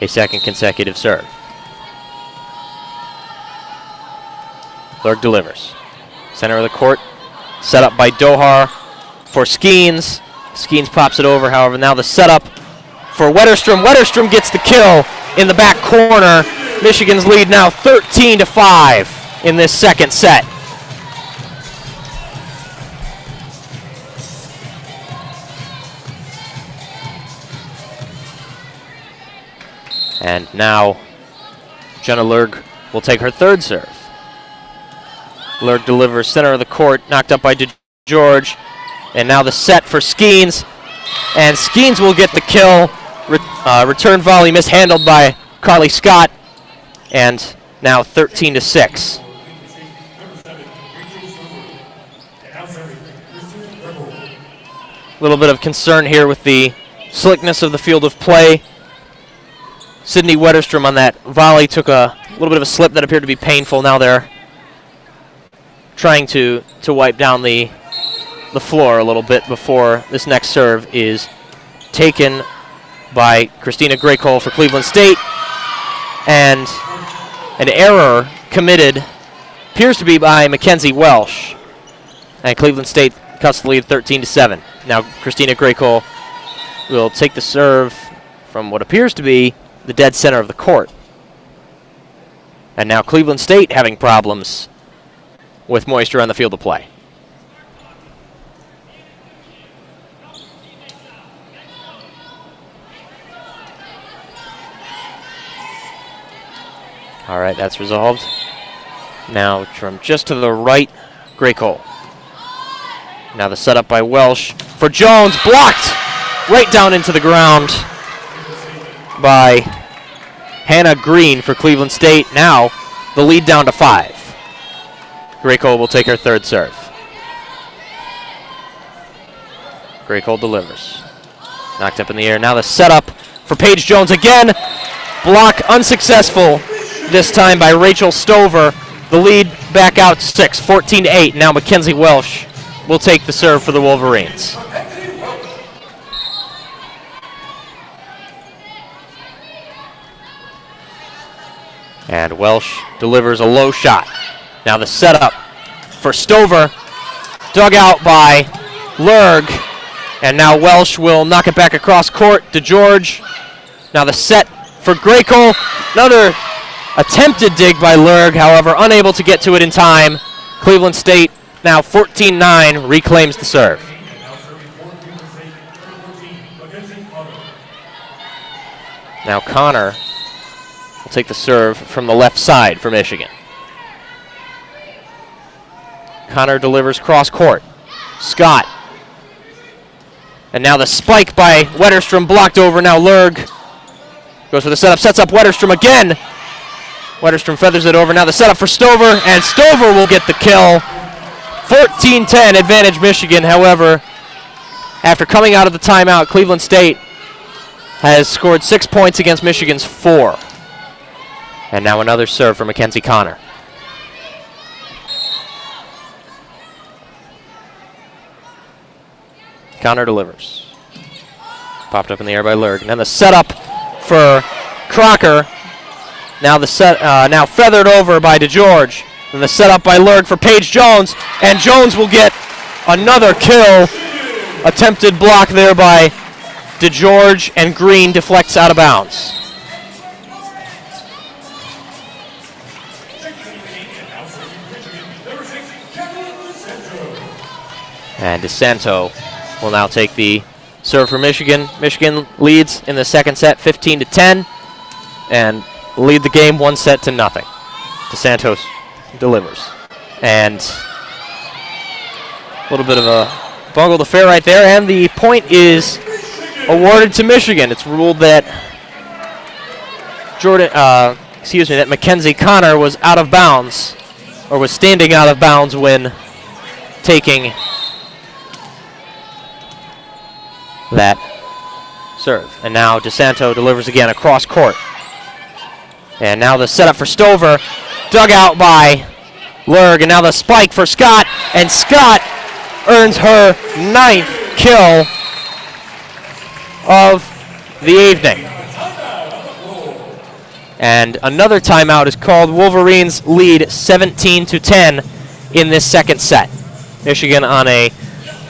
a second consecutive serve. Lurg delivers. Center of the court, set up by Dohar for Skeens. Skeens pops it over, however, now the setup for Wetterstrom. Wetterstrom gets the kill in the back corner. Michigan's lead now 13-5 in this second set. And now Jenna Lurg will take her third serve. Lurg delivers center of the court, knocked up by DeGeorge. And now the set for Skeens. And Skeens will get the kill. Return volley mishandled by Carly Scott. And now 13-6. A little bit of concern here with the slickness of the field of play. Sydney Wetterstrom on that volley took a little bit of a slip that appeared to be painful. Now they're trying to wipe down the floor a little bit before this next serve is taken by Christina Graycole for Cleveland State. And an error committed appears to be by Mackenzie Welsh. And Cleveland State cuts the lead 13-7. Now Christina Graycole will take the serve from what appears to be the dead center of the court. And now Cleveland State having problems with moisture on the field of play. All right, that's resolved. Now from just to the right, Graycole. Now the setup by Welsh for Jones, blocked right down into the ground by Hannah Green for Cleveland State. Now the lead down to 5. Graycole will take her third serve. Graycole delivers. Knocked up in the air. Now the setup for Paige Jones again. Block unsuccessful, this time by Rachel Stover. The lead back out to 6, 14-8. Now Mackenzie Welsh will take the serve for the Wolverines. And Welsh delivers a low shot. Now the setup for Stover, dug out by Lurg. And now Welsh will knock it back across court to George. Now the set for Graycole. Another attempted dig by Lurg, however, unable to get to it in time. Cleveland State now 14-9 reclaims the serve. Now Connor will take the serve from the left side for Michigan. Connor delivers cross court. Scott. And now the spike by Wetterstrom blocked over. Now Lurg goes for the setup, sets up Wetterstrom again. Wetterstrom feathers it over. Now the setup for Stover, and Stover will get the kill. 14-10 advantage Michigan. However, after coming out of the timeout, Cleveland State has scored 6 points against Michigan's 4. And now another serve for Mackenzie Connor. Connor delivers. Popped up in the air by Lurg. And then the setup for Crocker. Now now feathered over by DeGeorge. And the setup by Lurg for Paige Jones. And Jones will get another kill. Attempted block there by DeGeorge, and Green deflects out of bounds. And DeSanto will now take the serve for Michigan. Michigan leads in the second set 15-10 and lead the game 1-0. DeSantos delivers. And a little bit of a bungled affair right there, and the point is awarded to Michigan. It's ruled that that Mackenzie Connor was out of bounds, or was standing out of bounds when taking that serve. And now DeSanto delivers again across court. And now the setup for Stover, dug out by Lurg, and now the spike for Scott, and Scott earns her 9th kill of the evening. And another timeout is called. Wolverines lead 17-10 in this second set. Michigan on a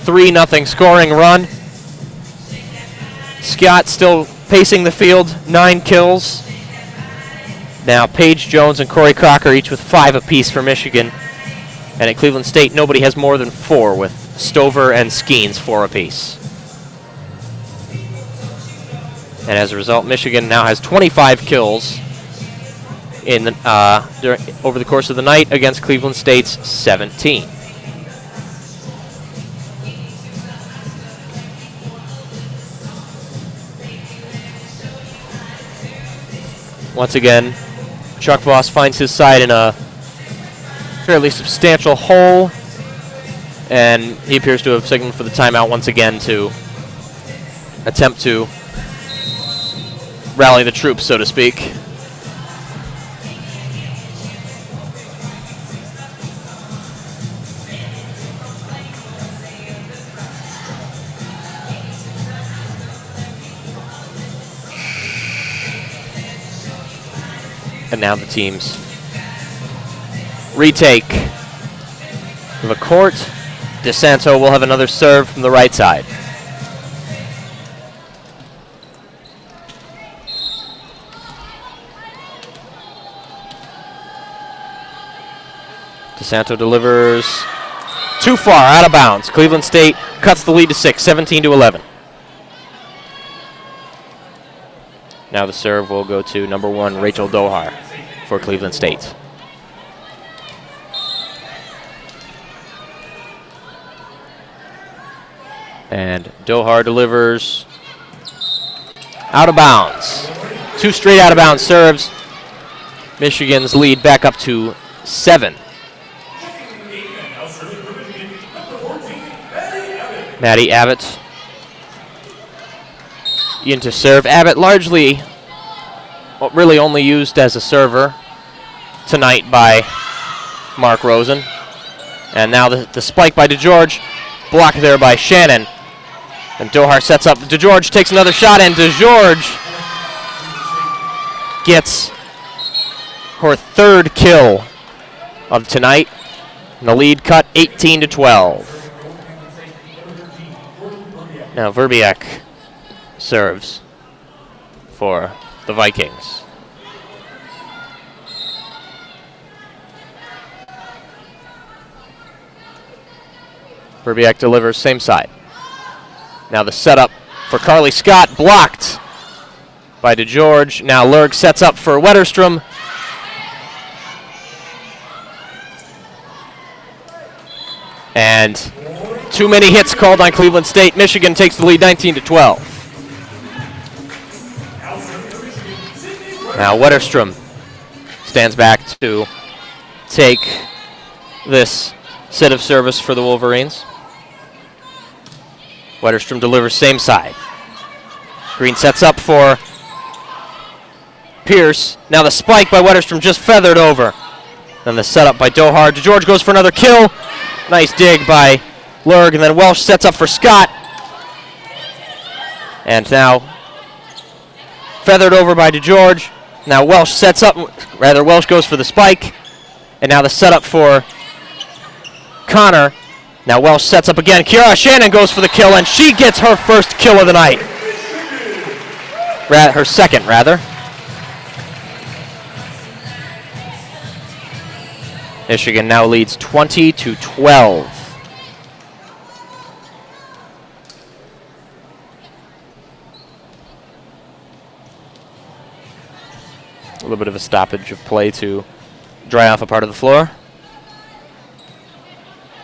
3-0 scoring run. Scott still pacing the field, 9 kills. Now Paige Jones and Corey Crocker each with 5 apiece for Michigan. And at Cleveland State, nobody has more than 4, with Stover and Skeens 4 apiece. And as a result, Michigan now has 25 kills in over the course of the night against Cleveland State's 17. Once again, Chuck Voss finds his side in a fairly substantial hole, and he appears to have signaled for the timeout once again to attempt to rally the troops, so to speak. And now the teams retake the court. DeSanto will have another serve from the right side. DeSanto delivers too far, out of bounds. Cleveland State cuts the lead to 6, 17-11. Now the serve will go to number 1, Rachel Dohar for Cleveland State. And Dohar delivers out of bounds. 2 straight out of bounds serves. Michigan's lead back up to 7. Maddie Abbott into serve. Abbott largely, really only used as a server tonight by Mark Rosen. And now the spike by DeGeorge, blocked there by Shannon. And Dohar sets up. DeGeorge takes another shot, and DeGeorge gets her 3rd kill of tonight. And the lead cut 18-12. Now Verbiak serves for the Vikings. Verbiak delivers, same side. Now the setup for Carly Scott, blocked by DeGeorge. Now Lurg sets up for Wetterstrom. And too many hits called on Cleveland State. Michigan takes the lead 19-12. Now Wetterstrom stands back to take this set of service for the Wolverines. Wetterstrom delivers same side. Green sets up for Pierce. Now the spike by Wetterstrom just feathered over. Then the setup by Dohar. DeGeorge goes for another kill. Nice dig by Lurg, and then Welsh sets up for Scott. And now feathered over by DeGeorge. Now Welsh sets up, rather Welsh goes for the spike. And now the setup for Connor. Now Welsh sets up again. Kiara Shannon goes for the kill, and she gets her first kill of the night. Her second, rather. Michigan now leads 20-12. A little bit of a stoppage of play to dry off a part of the floor.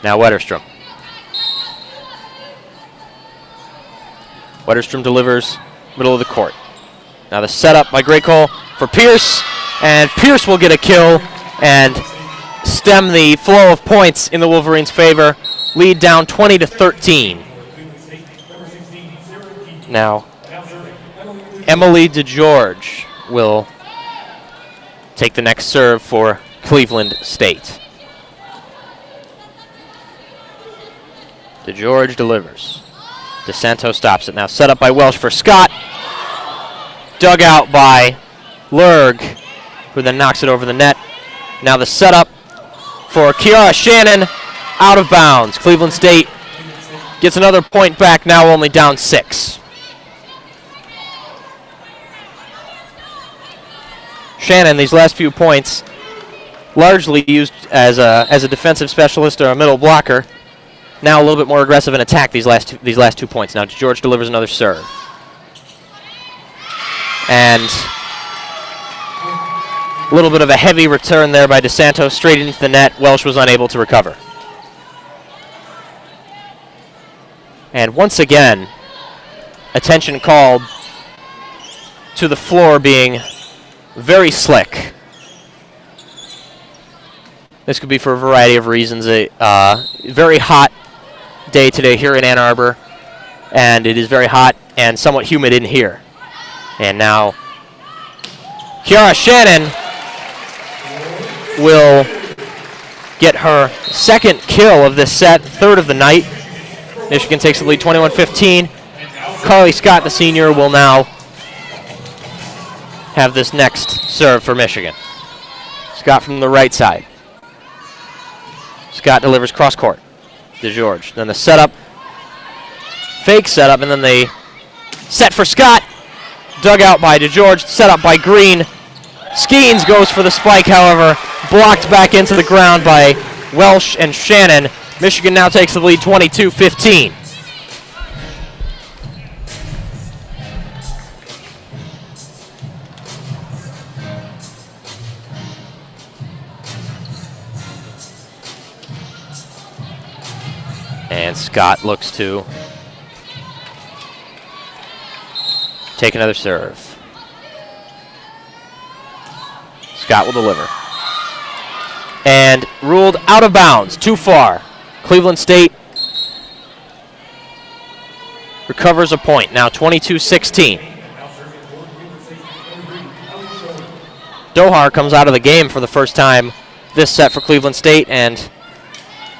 Now Wetterstrom. Wetterstrom delivers middle of the court. Now the setup by Graycole for Pierce, and Pierce will get a kill and stem the flow of points in the Wolverines' favor. Lead down 20-13. Now Emily DeGeorge will take the next serve for Cleveland State. DeGeorge delivers. DeSanto stops it. Now set up by Welsh for Scott. Dug out by Lurg, who then knocks it over the net. Now the setup for Kiara Shannon, out of bounds. Cleveland State gets another point back, now only down 6. Shannon, these last few points, largely used as a defensive specialist or a middle blocker. Now a little bit more aggressive in attack these last 2 points. Now George delivers another serve. And a little bit of a heavy return there by DeSanto straight into the net. Welsh was unable to recover. And once again, attention called to the floor being very slick. This could be for a variety of reasons. A very hot day today here in Ann Arbor, and it is very hot and somewhat humid in here. And now Kiara Shannon will get her second kill of this set, third of the night. Michigan takes the lead 21-15. Carly Scott, the senior, will now have this next serve for Michigan. Scott from the right side. Scott delivers cross court. DeGeorge. Then the setup. Fake setup, and then they set for Scott. Dug out by DeGeorge. Set up by Green. Skeens goes for the spike, however. Blocked back into the ground by Welsh and Shannon. Michigan now takes the lead 22-15. And Scott looks to take another serve. Scott will deliver. And ruled out of bounds, too far. Cleveland State recovers a point, now 22-16. Dohar comes out of the game for the first time this set for Cleveland State, and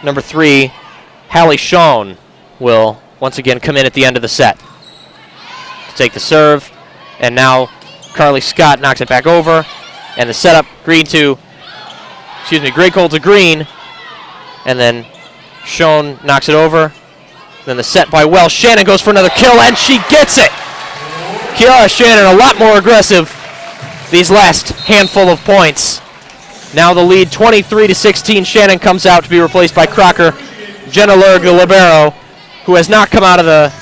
number 3, Hallie Schoen, will once again come in at the end of the set to take the serve. And now Carly Scott knocks it back over. And the setup, Graycole to Green. And then Schoen knocks it over. Then the set by Welsh. Shannon goes for another kill, and she gets it! Kiara Shannon a lot more aggressive these last handful of points. Now the lead 23-16. Shannon comes out to be replaced by Crocker. Jenna Lurg, the libero, who has not come out of the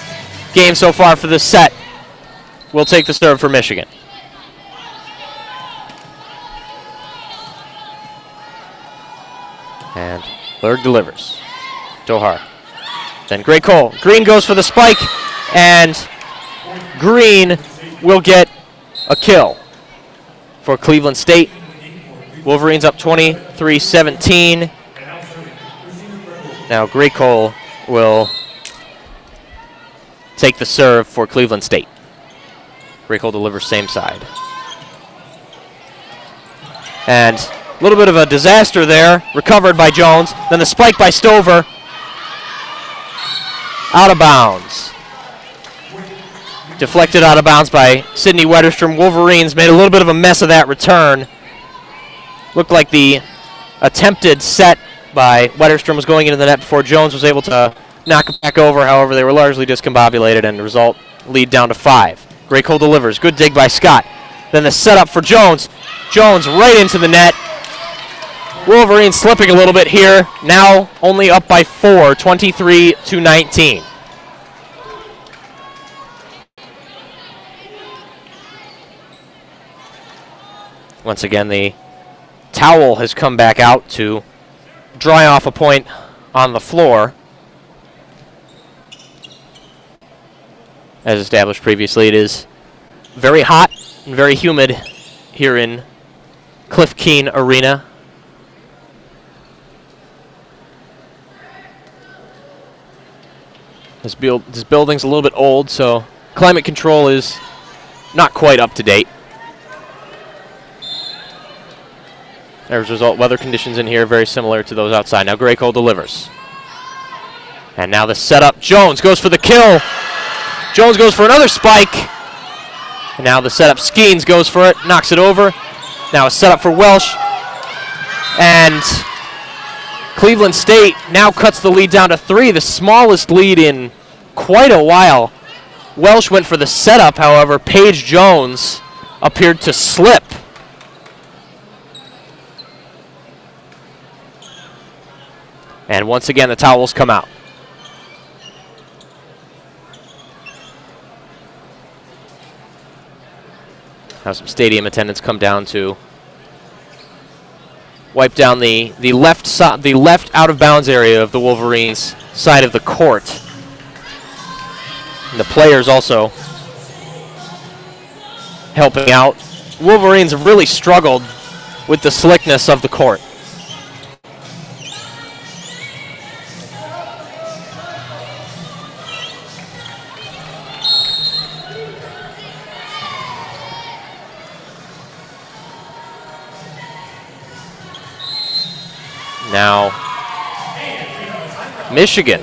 game so far for this set, will take the serve for Michigan. And Lurg delivers. Dohar. Then Graycole. Green goes for the spike, and Green will get a kill for Cleveland State. Wolverines up 23-17. Now Graycole will take the serve for Cleveland State. Graycole delivers same side. And a little bit of a disaster there, recovered by Jones. Then the spike by Stover. Out of bounds. Deflected out of bounds by Sydney Wetterstrom. Wolverines made a little bit of a mess of that return. Looked like the attempted set by Wetterstrom was going into the net before Jones was able to knock it back over. However, they were largely discombobulated, and the result lead down to 5. Graycole delivers. Good dig by Scott. Then the setup for Jones. Jones right into the net. Wolverines slipping a little bit here. Now only up by 4, 23-19. Once again, the towel has come back out to dry off a point on the floor. As established previously, it is very hot and very humid here in Cliff Keen Arena. This building's a little bit old, so climate control is not quite up to date. As a result, weather conditions in here very similar to those outside. Now Graycole delivers. And now the setup. Jones goes for the kill. Jones goes for another spike. And now the setup. Skeens goes for it, knocks it over. Now a setup for Welsh. And Cleveland State now cuts the lead down to 3, the smallest lead in quite a while. Welsh went for the setup, however, Paige Jones appeared to slip. And once again, the towels come out. Now some stadium attendants come down to wipe down the left out of bounds area of the Wolverines side of the court. And the players also helping out. Wolverines have really struggled with the slickness of the court. Now, Michigan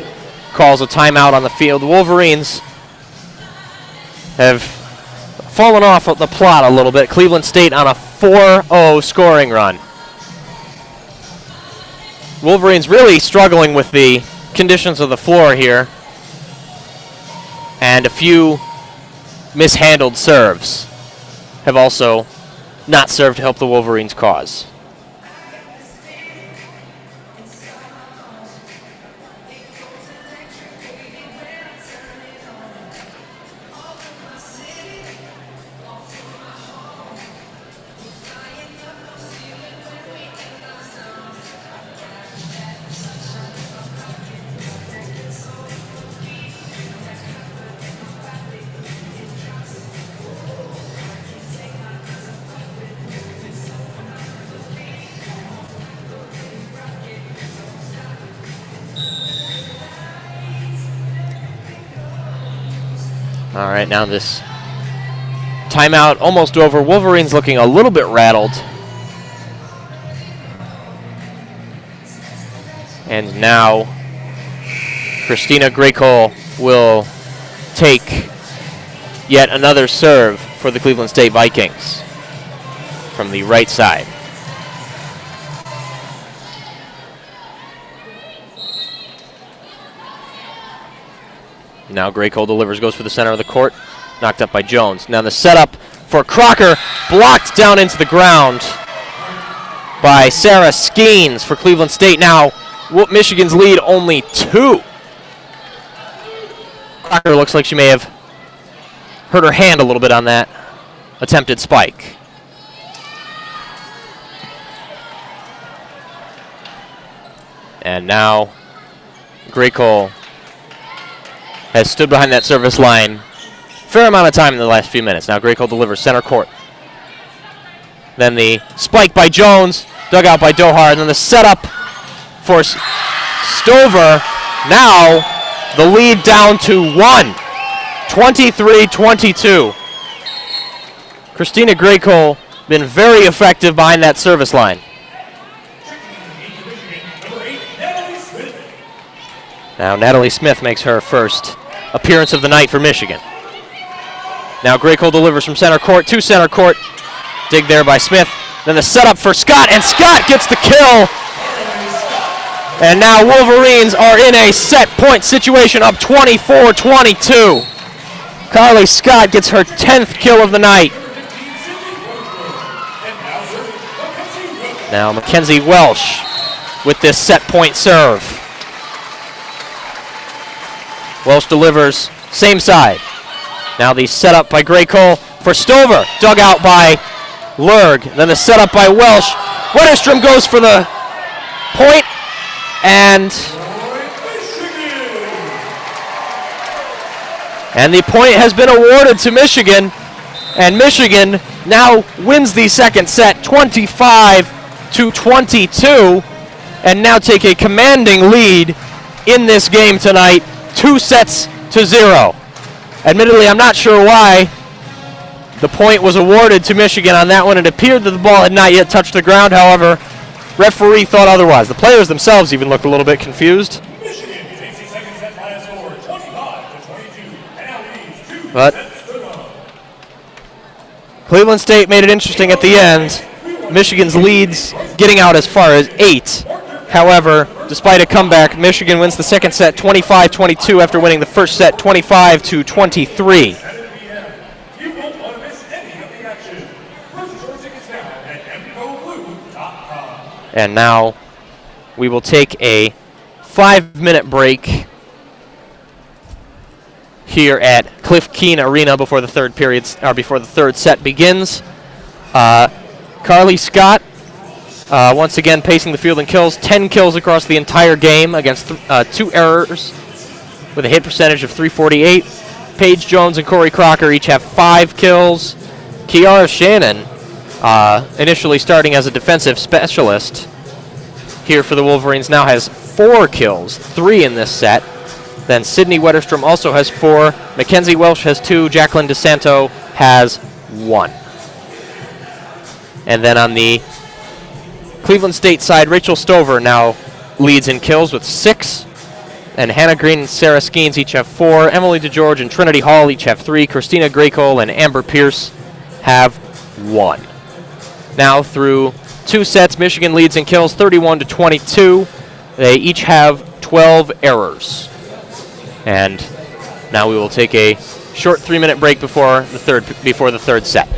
calls a timeout on the field. The Wolverines have fallen off of the plot a little bit. Cleveland State on a 4-0 scoring run. Wolverines really struggling with the conditions of the floor here. And a few mishandled serves have also not served to help the Wolverines' cause. All right, now this timeout almost over. Wolverines looking a little bit rattled. And now Christina Graycole will take yet another serve for the Cleveland State Vikings from the right side. Now Graycole delivers, goes for the center of the court, knocked up by Jones. Now the setup for Crocker, blocked down into the ground by Sarah Skeens for Cleveland State. Now Michigan's lead only 2. Crocker looks like she may have hurt her hand a little bit on that attempted spike. And now Graycole has stood behind that service line fair amount of time in the last few minutes. Now Graycole delivers center court. Then the spike by Jones, dug out by Dohar, and then the setup for Stover. Now the lead down to 1, 23-22. Christina Graycole been very effective behind that service line. Now Natalie Smith makes her first appearance of the night for Michigan. Now Gray Cole delivers from center court to center court. Dig there by Smith. Then the setup for Scott, and Scott gets the kill. And now Wolverines are in a set point situation, up 24-22. Carly Scott gets her 10th kill of the night. Now Mackenzie Welsh with this set point serve. Welsh delivers, same side. Now the setup by Gray Cole for Stover, dug out by Lurg. Then the setup by Welsh. Wetterstrom goes for the point, and the point has been awarded to Michigan, and Michigan now wins the second set 25-22, and now take a commanding lead in this game tonight, 2-0. Admittedly, I'm not sure why the point was awarded to Michigan on that one. It appeared that the ball had not yet touched the ground. However, referee thought otherwise. The players themselves even looked a little bit confused. Michigan takes the second set by a score 25-22, and now leads 2 But sets to none. Cleveland State made it interesting at the end. Michigan's leads getting out as far as 8. However, despite a comeback, Michigan wins the second set 25-22 after winning the first set 25-23. You won't want to miss any of the action. Purchase your tickets now at mcoblue.com. And now we will take a 5-minute break here at Cliff Keen Arena before the third set begins. Carly Scott once again pacing the field in kills, 10 kills across the entire game against 2 errors with a hit percentage of .348. Paige Jones and Corey Crocker each have 5 kills. Kiara Shannon, initially starting as a defensive specialist here for the Wolverines, now has 4 kills, 3 in this set. Then Sydney Wetterstrom also has 4. Mackenzie Welsh has 2. Jacqueline DeSanto has 1. And then on the Cleveland State side, Rachel Stover now leads in kills with 6. And Hannah Green and Sarah Skeens each have 4. Emily DeGeorge and Trinity Hall each have 3. Christina Gray Cole and Amber Pierce have 1. Now through 2 sets, Michigan leads in kills 31-22. They each have 12 errors. And now we will take a short 3-minute break before the third set.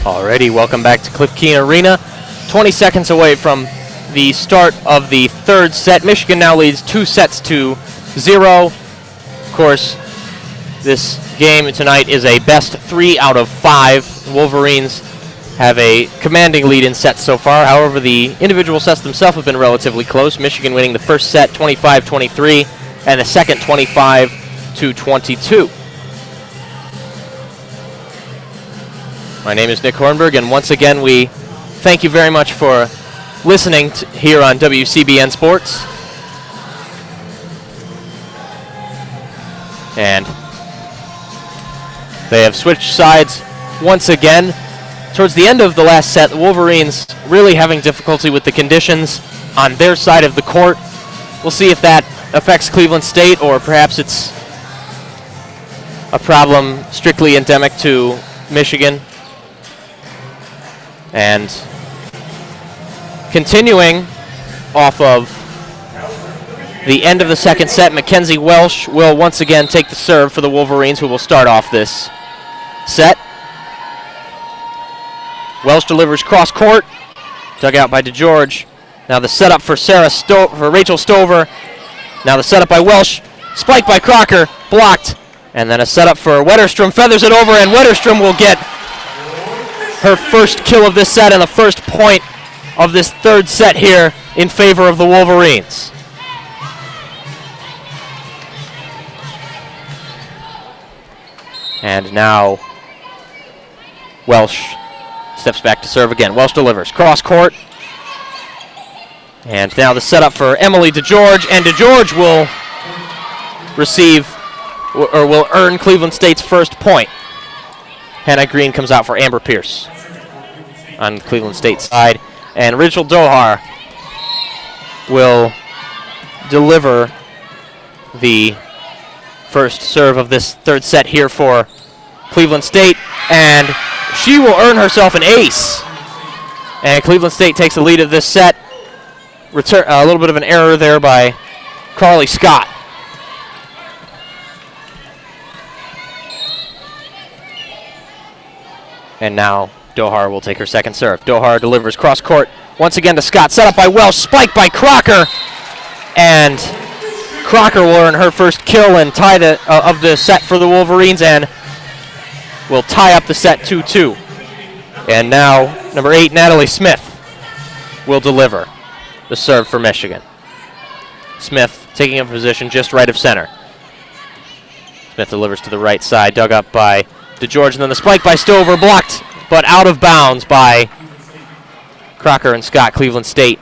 Alrighty, welcome back to Cliff Keen Arena. 20 seconds away from the start of the third set. Michigan now leads 2-0. Of course, this game tonight is a best 3 out of 5. Wolverines have a commanding lead in sets so far. However, the individual sets themselves have been relatively close. Michigan winning the first set 25-23 and the second 25-22. My name is Nick Hornberg, and once again, we thank you very much for listening here on WCBN Sports. And they have switched sides once again. Towards the end of the last set, the Wolverines really having difficulty with the conditions on their side of the court. We'll see if that affects Cleveland State, or perhaps it's a problem strictly endemic to Michigan. And continuing off of the end of the second set, Mackenzie Welsh will once again take the serve for the Wolverines, who will start off this set. Welsh delivers cross court, dug out by DeGeorge. Now the setup for Rachel Stover. Now the setup by Welsh, spiked by Crocker, blocked, and then a setup for Wetterstrom, feathers it over, and Wetterstrom will get her first kill of this set and the first point of this third set here in favor of the Wolverines. And now Welsh steps back to serve again. Welsh delivers cross court. And now the setup for Emily DeGeorge, and DeGeorge will receive, or will earn Cleveland State's first point. Hannah Green comes out for Amber Pierce on Cleveland State's side. And Rachel Dohar will deliver the first serve of this third set here for Cleveland State. And she will earn herself an ace. And Cleveland State takes the lead of this set. A little bit of an error there by Carly Scott. And now Dohar will take her second serve. Dohar delivers cross court once again to Scott. Set up by Welsh, spiked by Crocker. And Crocker will earn her first kill and tie of the set for the Wolverines, and will tie up the set 2-2. And now number 8, Natalie Smith, will deliver the serve for Michigan. Smith taking a position just right of center. Smith delivers to the right side, dug up by DeGeorge, and then the spike by Stover, blocked, but out of bounds by Crocker and Scott. Cleveland State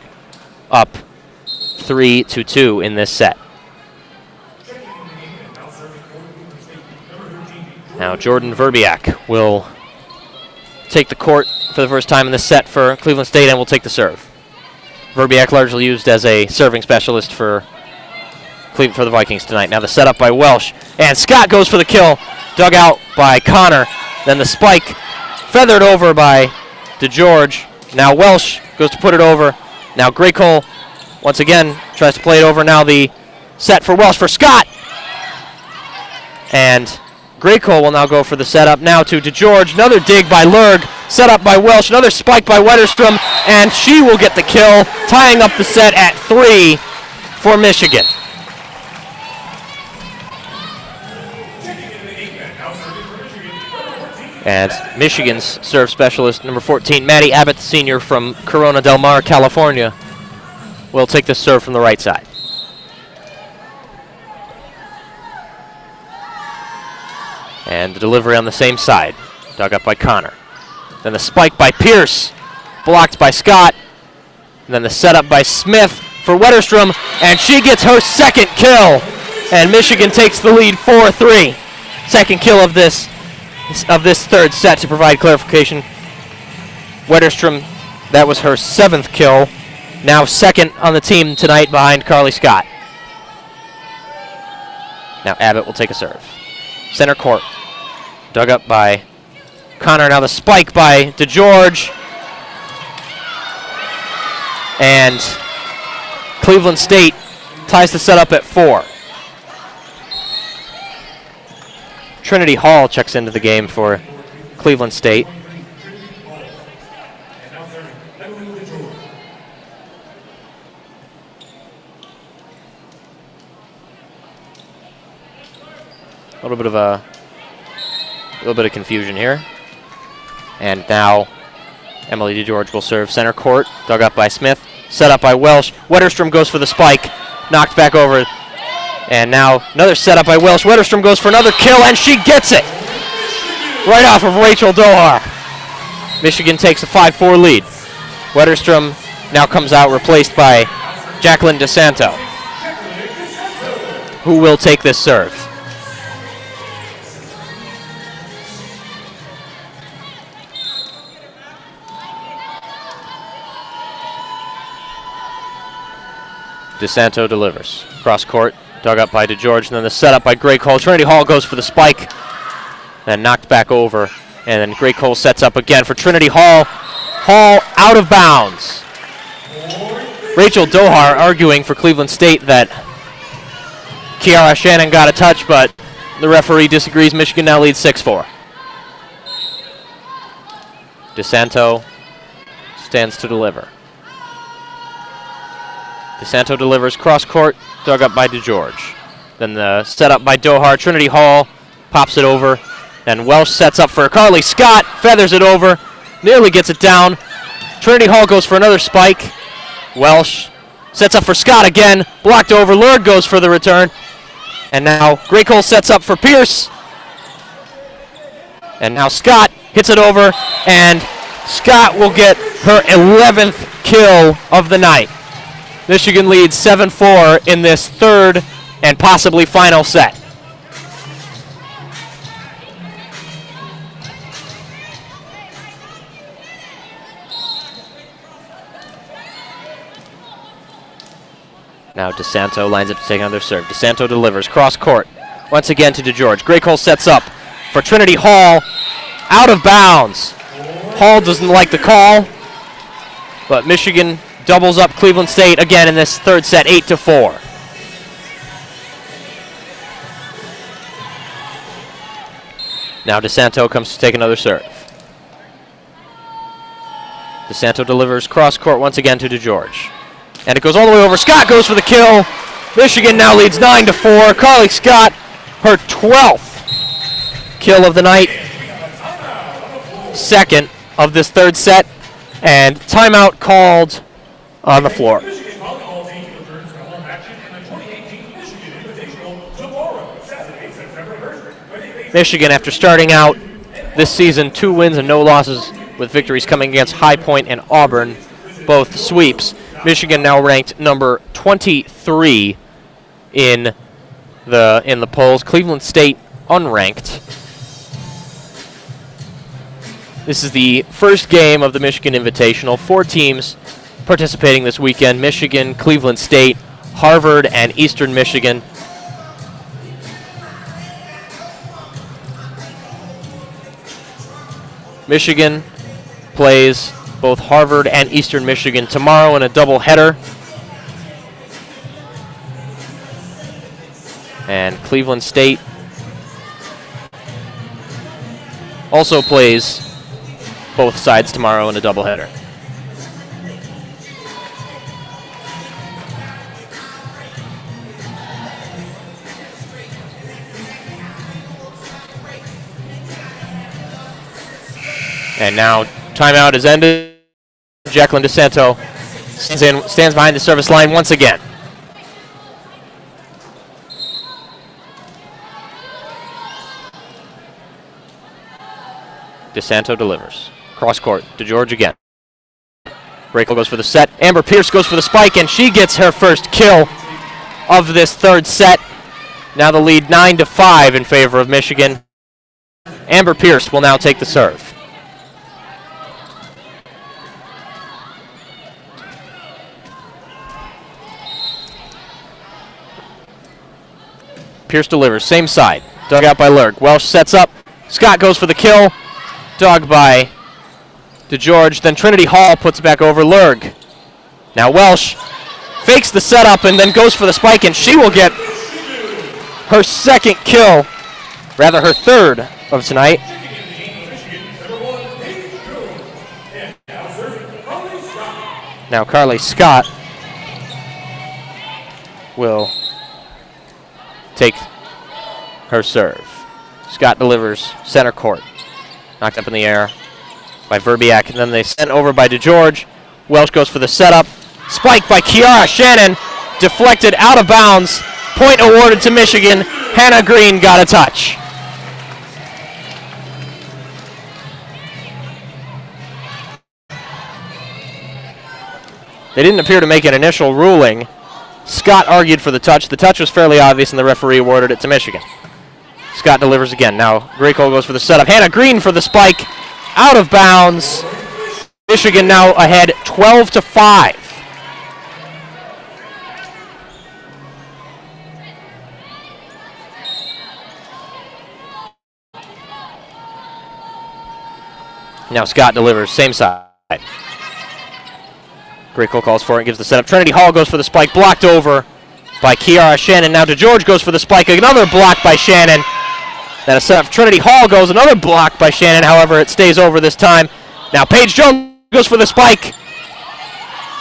up 3-2 in this set. Now Jordan Verbiak will take the court for the first time in this set for Cleveland State and will take the serve. Verbiak largely used as a serving specialist for the Vikings tonight. Now the setup by Welsh, and Scott goes for the kill, dug out by Connor. Then the spike feathered over by DeGeorge. Now Welsh goes to put it over. Now Graycole once again tries to play it over. Now the set for Welsh for Scott. And Graycole will now go for the setup now to DeGeorge. Another dig by Lurg. Set up by Welsh. Another spike by Wetterstrom. And she will get the kill, tying up the set at 3 for Michigan. And Michigan's serve specialist, number 14, Maddie Abbott, senior from Corona Del Mar, California, will take the serve from the right side. And the delivery on the same side, dug up by Connor. Then the spike by Pierce, blocked by Scott. And then the setup by Smith for Wetterstrom, and she gets her second kill. And Michigan takes the lead 4-3. Second kill of this third set. To provide clarification, Wetterstrom, that was her 7th kill. Now second on the team tonight behind Carly Scott. Now Abbott will take a serve. Center court. Dug up by Connor. Now the spike by DeGeorge. And Cleveland State ties the set up at 4. Trinity Hall checks into the game for Cleveland State. little bit of confusion here. And now Emily DeGeorge will serve center court. Dug up by Smith. Set up by Welsh. Wetterstrom goes for the spike. Knocked back over. And now another setup by Welsh. Wetterstrom goes for another kill, and she gets it! Right off of Rachel Dohar. Michigan takes a 5-4 lead. Wetterstrom now comes out, replaced by Jacqueline DeSanto, who will take this serve. DeSanto delivers. Cross court, dug up by DeGeorge, and then the setup by Gray Cole. Trinity Hall goes for the spike, then knocked back over, and then Gray Cole sets up again for Trinity Hall. Hall out of bounds. Rachel Dohar arguing for Cleveland State that Kiara Shannon got a touch, but the referee disagrees. Michigan now leads 6-4. DeSanto stands to deliver. DeSanto delivers cross court, dug up by DeGeorge. Then the setup by Dohar. Trinity Hall pops it over. Then Welsh sets up for Carly Scott, feathers it over, nearly gets it down. Trinity Hall goes for another spike. Welsh sets up for Scott again, blocked over. Lurg goes for the return. And now Gray Cole sets up for Pierce. And now Scott hits it over, and Scott will get her 11th kill of the night. Michigan leads 7-4 in this third and possibly final set. Now DeSanto lines up to take another serve. DeSanto delivers cross court. Once again to DeGeorge. Gray Cole sets up for Trinity Hall. Out of bounds. Hall doesn't like the call, but Michigan doubles up Cleveland State again in this third set, 8-4. Now DeSanto comes to take another serve. DeSanto delivers cross court once again to DeGeorge. And it goes all the way over. Scott goes for the kill. Michigan now leads 9-4. Carly Scott, her 12th kill of the night. Second of this third set. And timeout called on the floor. Michigan Volleyball team returns to home action in the 2018 Michigan Invitational tomorrow, Saturday, September 1st. Michigan, after starting out this season 2 wins and no losses, with victories coming against High Point and Auburn, both sweeps. Michigan now ranked number 23 in the polls. Cleveland State unranked. This is the first game of the Michigan Invitational. 4 teams participating this weekend: Michigan, Cleveland State, Harvard, and Eastern Michigan. Michigan plays both Harvard and Eastern Michigan tomorrow in a doubleheader. And Cleveland State also plays both sides tomorrow in a doubleheader. And now timeout is ended. Jacqueline DeSanto stands behind the service line once again. DeSanto delivers. Cross court to George again. Gray Cole goes for the set. Amber Pierce goes for the spike, and she gets her first kill of this third set. Now the lead 9-5 in favor of Michigan. Amber Pierce will now take the serve. Pierce delivers, same side. Dug out by Lurg. Welsh sets up. Scott goes for the kill. Dug by DeGeorge. Then Trinity Hall puts it back over Lurg. Now Welsh fakes the setup and then goes for the spike, and she will get her second kill, rather her third of tonight. Now Carly Scott will take her serve. Scott delivers center court. Knocked up in the air by Verbiak, and then they sent over by DeGeorge. Welsh goes for the setup. Spike by Kiara Shannon. Deflected out of bounds. Point awarded to Michigan. Hannah Green got a touch. They didn't appear to make an initial ruling. Scott argued for the touch. The touch was fairly obvious, and the referee awarded it to Michigan. Scott delivers again. Now Graycole goes for the setup. Hannah Green for the spike. Out of bounds. Michigan now ahead 12-5. Now Scott delivers, same side. Graycole calls for it and gives the setup. Trinity Hall goes for the spike, blocked over by Kiara Shannon. Now DeGeorge goes for the spike, another block by Shannon. Then a setup. Trinity Hall goes, another block by Shannon. However, it stays over this time. Now Paige Jones goes for the spike.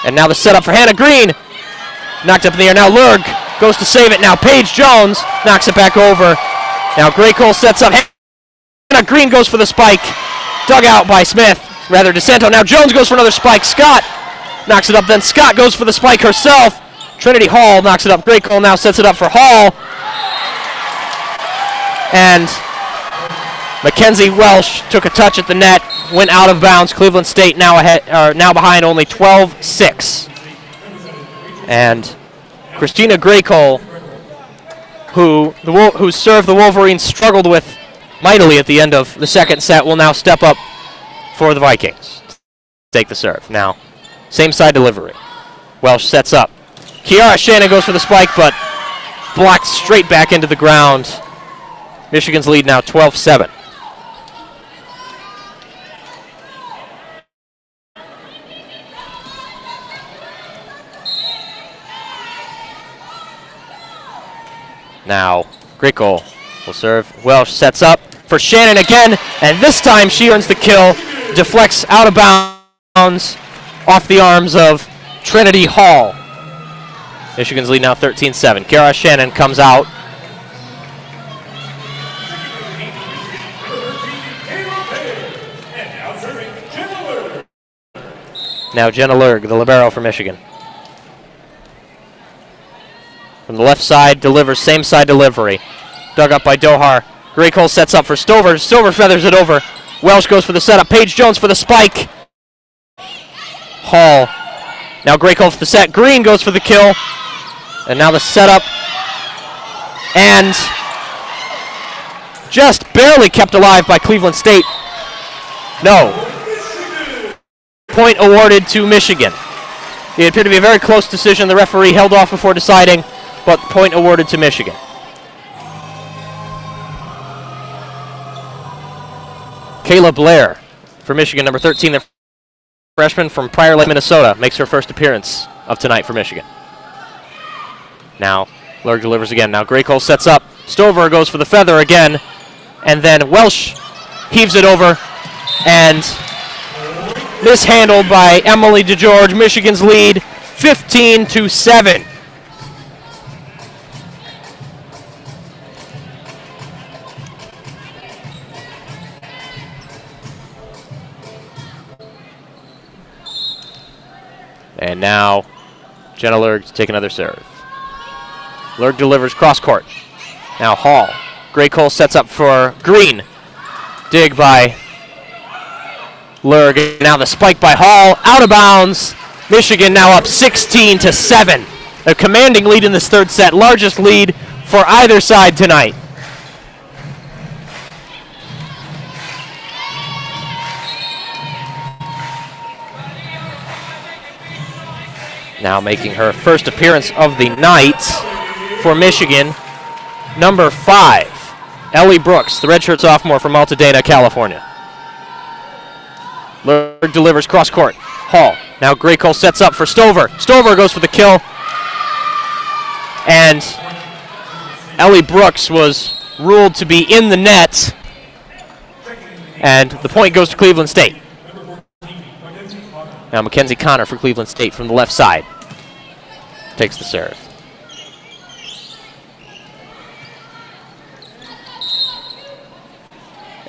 And now the setup for Hannah Green. Knocked up in the air. Now Lurg goes to save it. Now Paige Jones knocks it back over. Now Graycole sets up. Hannah Green goes for the spike. Dug out by Smith. Rather DeSanto. Now Jones goes for another spike. Scott knocks it up. Then Scott goes for the spike herself. Trinity Hall knocks it up. Graycole now sets it up for Hall. And Mackenzie Welsh took a touch at the net, went out of bounds. Cleveland State now ahead, now behind only 12-6. And Christina Graycole, who served the Wolverines struggled with mightily at the end of the second set, will now step up for the Vikings. Take the serve. Now, same side delivery. Welsh sets up. Kiara Shannon goes for the spike, but blocked straight back into the ground. Michigan's lead now 12-7. Now, Graycole will serve. Welsh sets up for Shannon again, and this time she earns the kill. Deflects out of bounds off the arms of Trinity Hall. Michigan's lead now 13-7. Kiara Shannon comes out. Now Jenna Lurg, the libero for Michigan. From the left side, delivers, same side delivery. Dug up by Dohar. Graycole sets up for Stover. Stover feathers it over. Welsh goes for the setup. Paige Jones for the spike. Hall. Now Graycole for the set. Green goes for the kill. And now the setup. And just barely kept alive by Cleveland State. No. Point awarded to Michigan. It appeared to be a very close decision. The referee held off before deciding, but point awarded to Michigan. Kayla Blair for Michigan, number 13, the freshman from Prior Lake, Minnesota, makes her first appearance of tonight for Michigan. Now, Lurg delivers again. Now Graycole sets up. Stover goes for the feather again. And then Welsh heaves it over. And mishandled by Emily DeGeorge. Michigan's lead 15-7. And now Jenna Lurg to take another serve. Lurg delivers cross court. Now Hall. Graycole sets up for Green. Dig by Lurg. Now the spike by Hall. Out of bounds. Michigan now up 16-7. A commanding lead in this third set. Largest lead for either side tonight. Now making her first appearance of the night for Michigan, number 5, Ellie Brooks, the redshirt sophomore from Altadena, California. Lurg delivers cross court. Hall. Now Graycole sets up for Stover. Stover goes for the kill. And Ellie Brooks was ruled to be in the net. And the point goes to Cleveland State. Now Mackenzie Connor for Cleveland State from the left side. Takes the serve.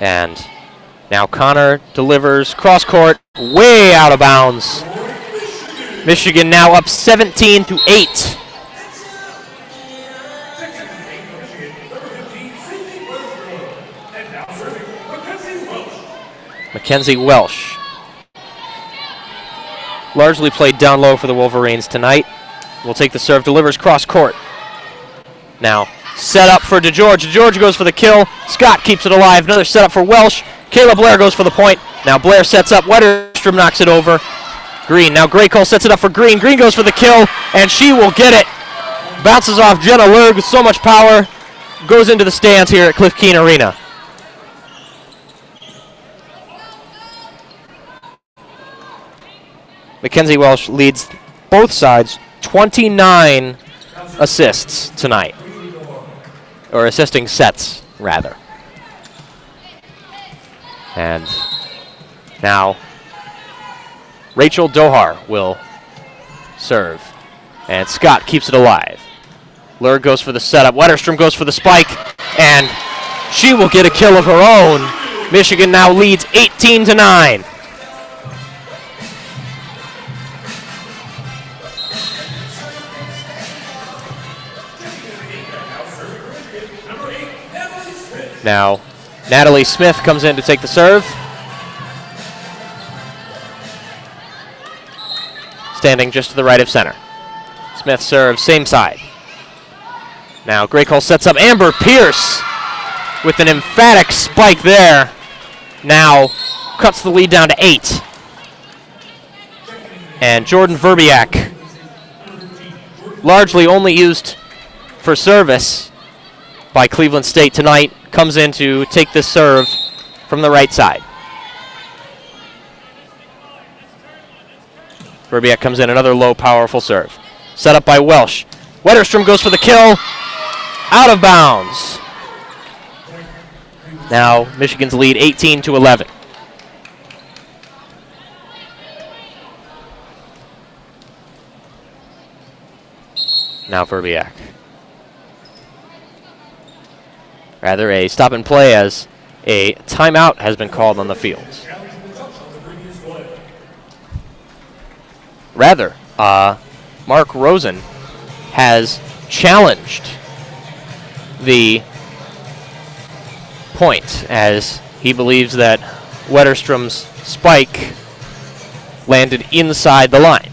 And now Connor delivers cross court, way out of bounds. Michigan now up 17-8. Mackenzie Welsh. Largely played down low for the Wolverines tonight. Will take the serve, delivers cross court. Now set up for DeGeorge. DeGeorge goes for the kill. Scott keeps it alive. Another setup for Welsh. Kayla Blair goes for the point. Now Blair sets up. Wetterstrom knocks it over. Green. Now Graycole sets it up for Green. Green goes for the kill, and she will get it. Bounces off Jenna Lurg with so much power. Goes into the stands here at Cliff Keen Arena. Mackenzie Welsh leads both sides, 29 assists tonight. Or assisting sets, rather. And now Rachel Dohar will serve. And Scott keeps it alive. Lurg goes for the setup. Wetterstrom goes for the spike. And she will get a kill of her own. Michigan now leads 18-9. Now, Natalie Smith comes in to take the serve. Standing just to the right of center. Smith serves, same side. Now, Graycole sets up Amber Pierce with an emphatic spike there. Now, cuts the lead down to 8. And Jordan Verbiak, largely only used for service by Cleveland State tonight, comes in to take this serve from the right side. Verbiak comes in, another low, powerful serve. Set up by Welsh. Wetterstrom goes for the kill. Out of bounds. Now Michigan's lead 18-11. Now Verbiak. Rather a stop and play as a timeout has been called on the field. Rather, Mark Rosen has challenged the point as he believes that Wetterstrom's spike landed inside the line.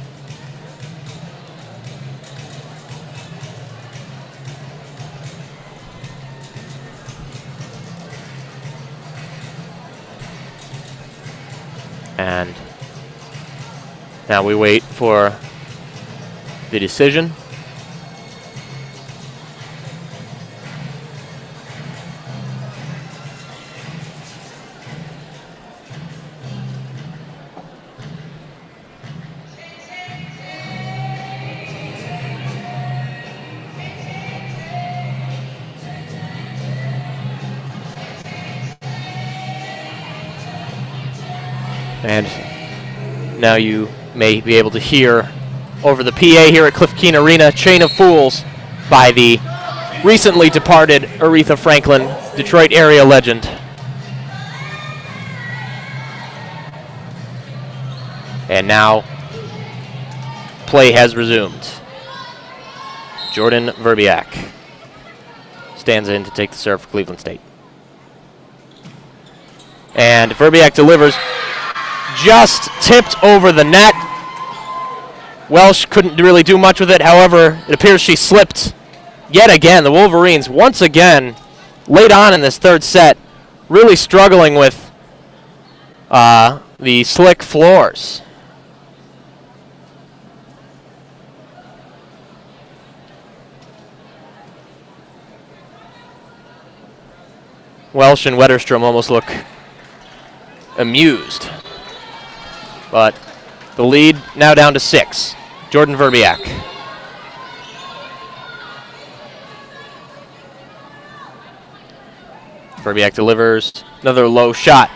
And now we wait for the decision. And now you may be able to hear over the PA here at Cliff Keen Arena, Chain of Fools by the recently departed Aretha Franklin, Detroit area legend. And now play has resumed. Jordan Verbiak stands in to take the serve for Cleveland State. And Verbiak delivers. Just tipped over the net. Welsh couldn't really do much with it. However, it appears she slipped yet again. The Wolverines, once again, late on in this third set, really struggling with the slick floors. Welsh and Wetterstrom almost look amused. But the lead now down to 6. Jordan Verbiak. Verbiak delivers another low shot.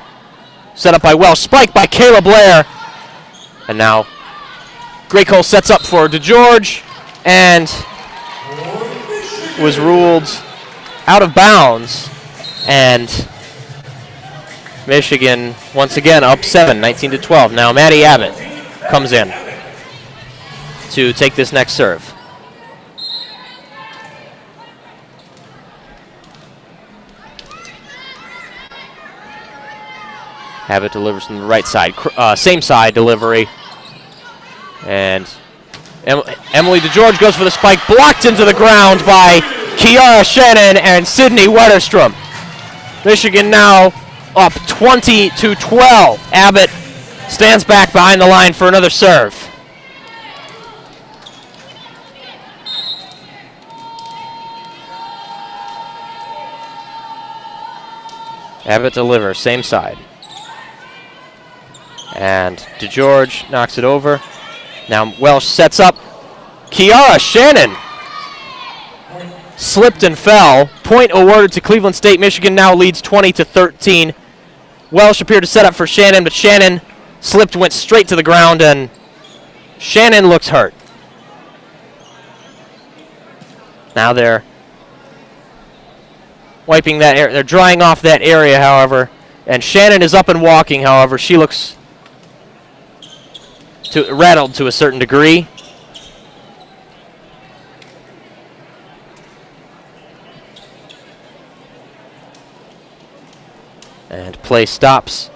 Set up by Welsh. Spike by Kayla Blair. And now Graycole sets up for DeGeorge and was ruled out of bounds. And Michigan once again up 7, 19-12. Now Maddie Abbott comes in to take this next serve. Abbott delivers from the right side. Same side delivery. And Emily DeGeorge goes for the spike. Blocked into the ground by Kiara Shannon and Sydney Wetterstrom. Michigan now up 20-12. Abbott stands back behind the line for another serve. Abbott delivers, same side. And DeGeorge knocks it over. Now Welsh sets up. Kiara Shannon slipped and fell. Point awarded to Cleveland State. Michigan now leads 20-13. Welsh appeared to set up for Shannon, but Shannon slipped, went straight to the ground, and Shannon looks hurt. Now they're wiping that area. They're drying off that area, however, and Shannon is up and walking, however. She looks rattled to a certain degree. And play stops.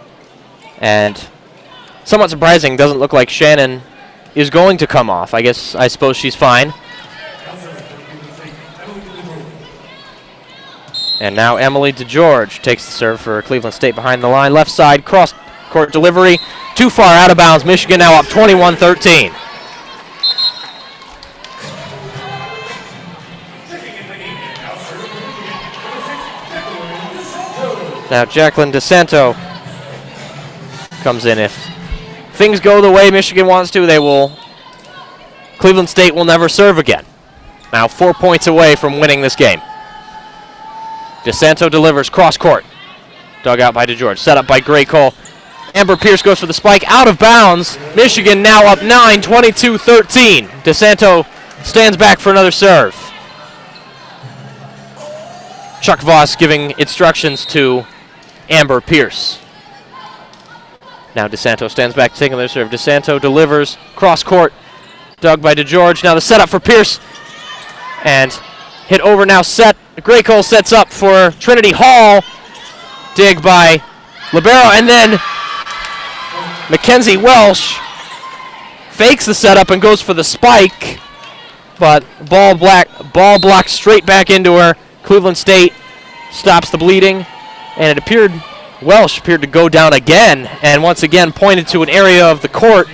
And somewhat surprising, doesn't look like Shannon is going to come off. I suppose she's fine. And now Emily DeGeorge takes the serve for Cleveland State behind the line. Left side, cross-court delivery. Too far out of bounds. Michigan now up 21-13. Now Jacqueline DeSanto comes in. If things go the way Michigan wants to, Cleveland State will never serve again. Now 4 points away from winning this game. DeSanto delivers cross-court. Dug out by DeGeorge. Set up by Gray Cole. Amber Pierce goes for the spike. Out of bounds. Michigan now up 9, 22-13. DeSanto stands back for another serve. Chuck Voss giving instructions to Amber Pierce. Now DeSanto stands back taking another serve. DeSanto delivers cross-court. Dug by DeGeorge. Now the setup for Pierce. And hit over now set. Gray Cole sets up for Trinity Hall. Dig by Libero, and then Mackenzie Welsh fakes the setup and goes for the spike, but ball blocked straight back into her. Cleveland State stops the bleeding, and Welsh appeared to go down again, and once again pointed to an area of the court,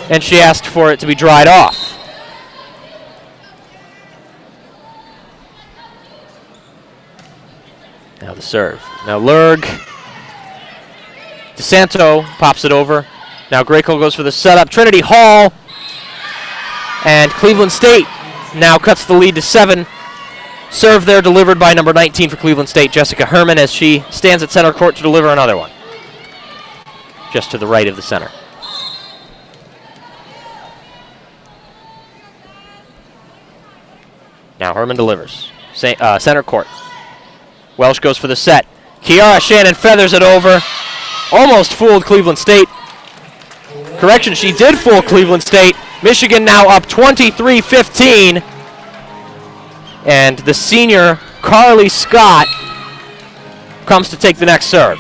and she asked for it to be dried off. Now the serve. Now Lurg. DeSanto pops it over. Now Gray Cole goes for the setup. Trinity Hall. And Cleveland State now cuts the lead to 7. Serve there delivered by number 19 for Cleveland State, Jessica Herman, as she stands at center court to deliver another one. Just to the right of the center. Now Herman delivers. Center court. Welsh goes for the set. Kiara Shannon feathers it over. Almost fooled Cleveland State. Correction, she did fool Cleveland State. Michigan now up 23-15. And the senior, Carly Scott, comes to take the next serve.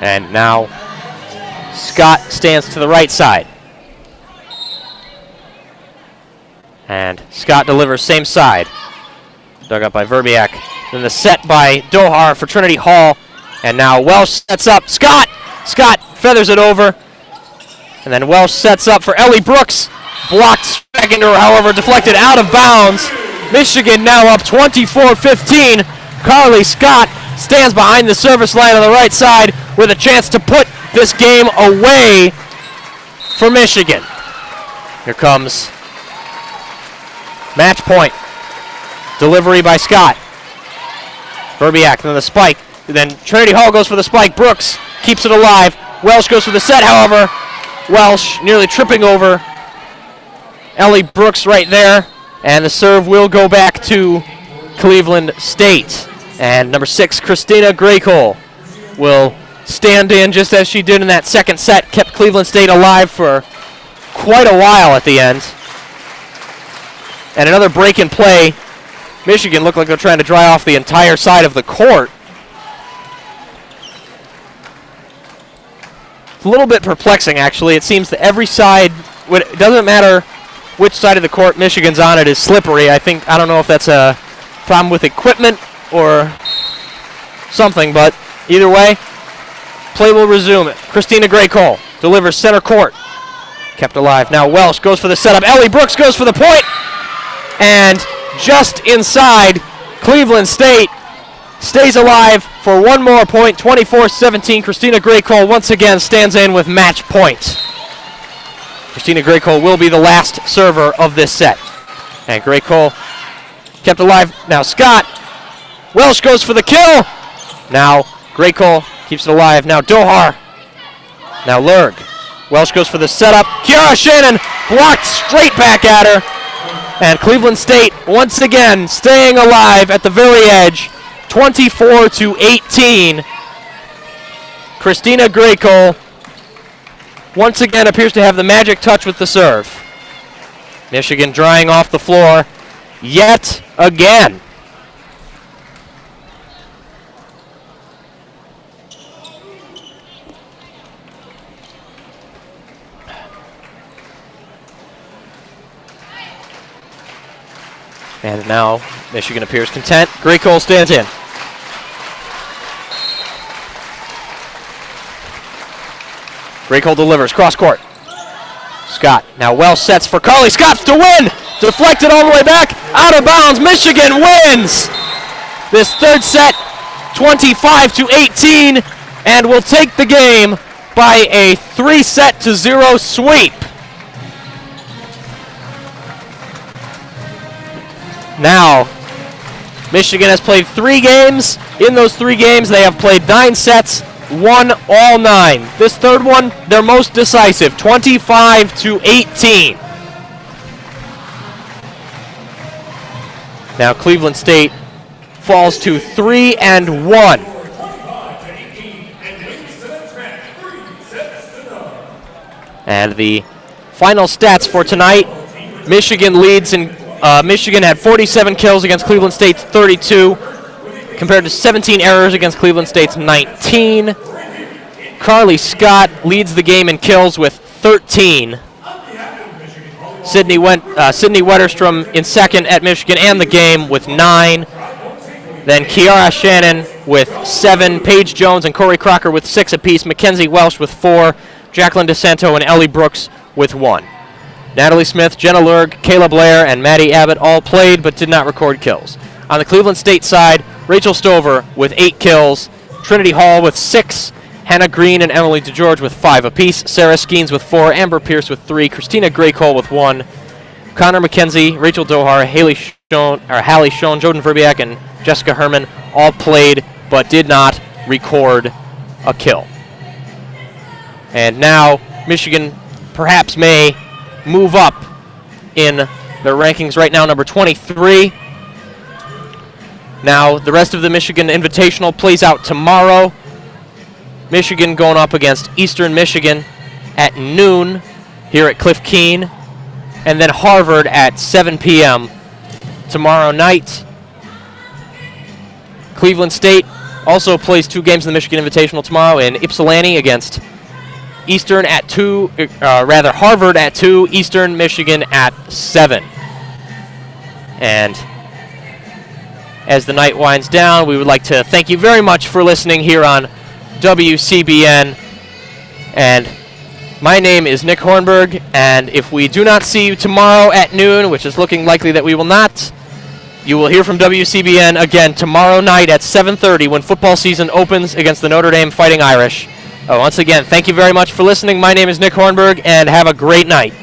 And now Scott stands to the right side. And Scott delivers same side. Dug up by Verbiak. Then the set by Dohar for Trinity Hall. And now Welsh sets up. Scott feathers it over. And then Welsh sets up for Ellie Brooks. Blocked back into her, however, deflected out of bounds. Michigan now up 24-15. Carly Scott stands behind the service line on the right side with a chance to put this game away for Michigan. Here comes match point. Delivery by Scott. Verbiak, then the spike. Then Trinity Hall goes for the spike. Brooks keeps it alive. Welsh goes for the set, however. Welsh nearly tripping over Ellie Brooks right there. And the serve will go back to Cleveland State. And number 6, Christina Graycole, will stand in just as she did in that second set. Kept Cleveland State alive for quite a while at the end. And another break in play. Michigan looked like they're trying to dry off the entire side of the court. It's a little bit perplexing, actually. It seems that every side, it doesn't matter which side of the court Michigan's on, it is slippery. I don't know if that's a problem with equipment or something, but either way, play will resume. Christina Graycole delivers center court. Kept alive. Now Welsh goes for the setup. Ellie Brooks goes for the point. And just inside, Cleveland State stays alive for one more point. 24-17. Christina Graycole once again stands in with match point. Christina Graycole will be the last server of this set. And Graycole kept alive. Now Scott. Welsh goes for the kill. Now Graycole keeps it alive. Now Dohar. Now Lurg. Welsh goes for the setup. Kiara Shannon blocked straight back at her. And Cleveland State once again staying alive at the very edge. 24-18. Christina Graycole once again appears to have the magic touch with the serve. Michigan drying off the floor yet again. And now Michigan appears content. Graycole stands in. Graycole delivers cross court. Scott now well sets for Carly Scotts to win. Deflected all the way back. Out of bounds. Michigan wins this third set 25-18 and will take the game by a 3-0 sweep. Now, Michigan has played 3 games. In those 3 games, they have played 9 sets, won all 9. This third one, their most decisive, 25-18. Now, Cleveland State falls to 3-1. And the final stats for tonight, Michigan leads in Michigan had 47 kills against Cleveland State's 32, compared to 17 errors against Cleveland State's 19. Carly Scott leads the game in kills with 13. Sydney Wetterstrom in second at Michigan and the game with 9. Then Kiara Shannon with 7. Paige Jones and Corey Crocker with 6 apiece. Mackenzie Welsh with 4. Jacqueline DeSanto and Ellie Brooks with 1. Natalie Smith, Jenna Lurg, Kayla Blair, and Maddie Abbott all played but did not record kills. On the Cleveland State side, Rachel Stover with 8 kills, Trinity Hall with 6, Hannah Green and Emily DeGeorge with 5 apiece, Sarah Skeens with 4, Amber Pierce with 3, Christina Graycole with 1, Connor McKenzie, Rachel Dohar, Hallie Schoen, Jordan Verbiak, and Jessica Herman all played but did not record a kill. And now Michigan perhaps may move up in their rankings right now, number 23. Now, the rest of the Michigan Invitational plays out tomorrow. Michigan going up against Eastern Michigan at noon here at Cliff Keen, and then Harvard at 7 p.m. tomorrow night. Cleveland State also plays 2 games in the Michigan Invitational tomorrow in Ypsilanti against Eastern at 2, Harvard at 2, Eastern Michigan at 7. And as the night winds down, we would like to thank you very much for listening here on WCBN. And my name is Nick Hornberg, and if we do not see you tomorrow at noon, which is looking likely that we will not, you will hear from WCBN again tomorrow night at 7:30 when football season opens against the Notre Dame Fighting Irish. Once again, thank you very much for listening. My name is Nick Hornberg, and have a great night.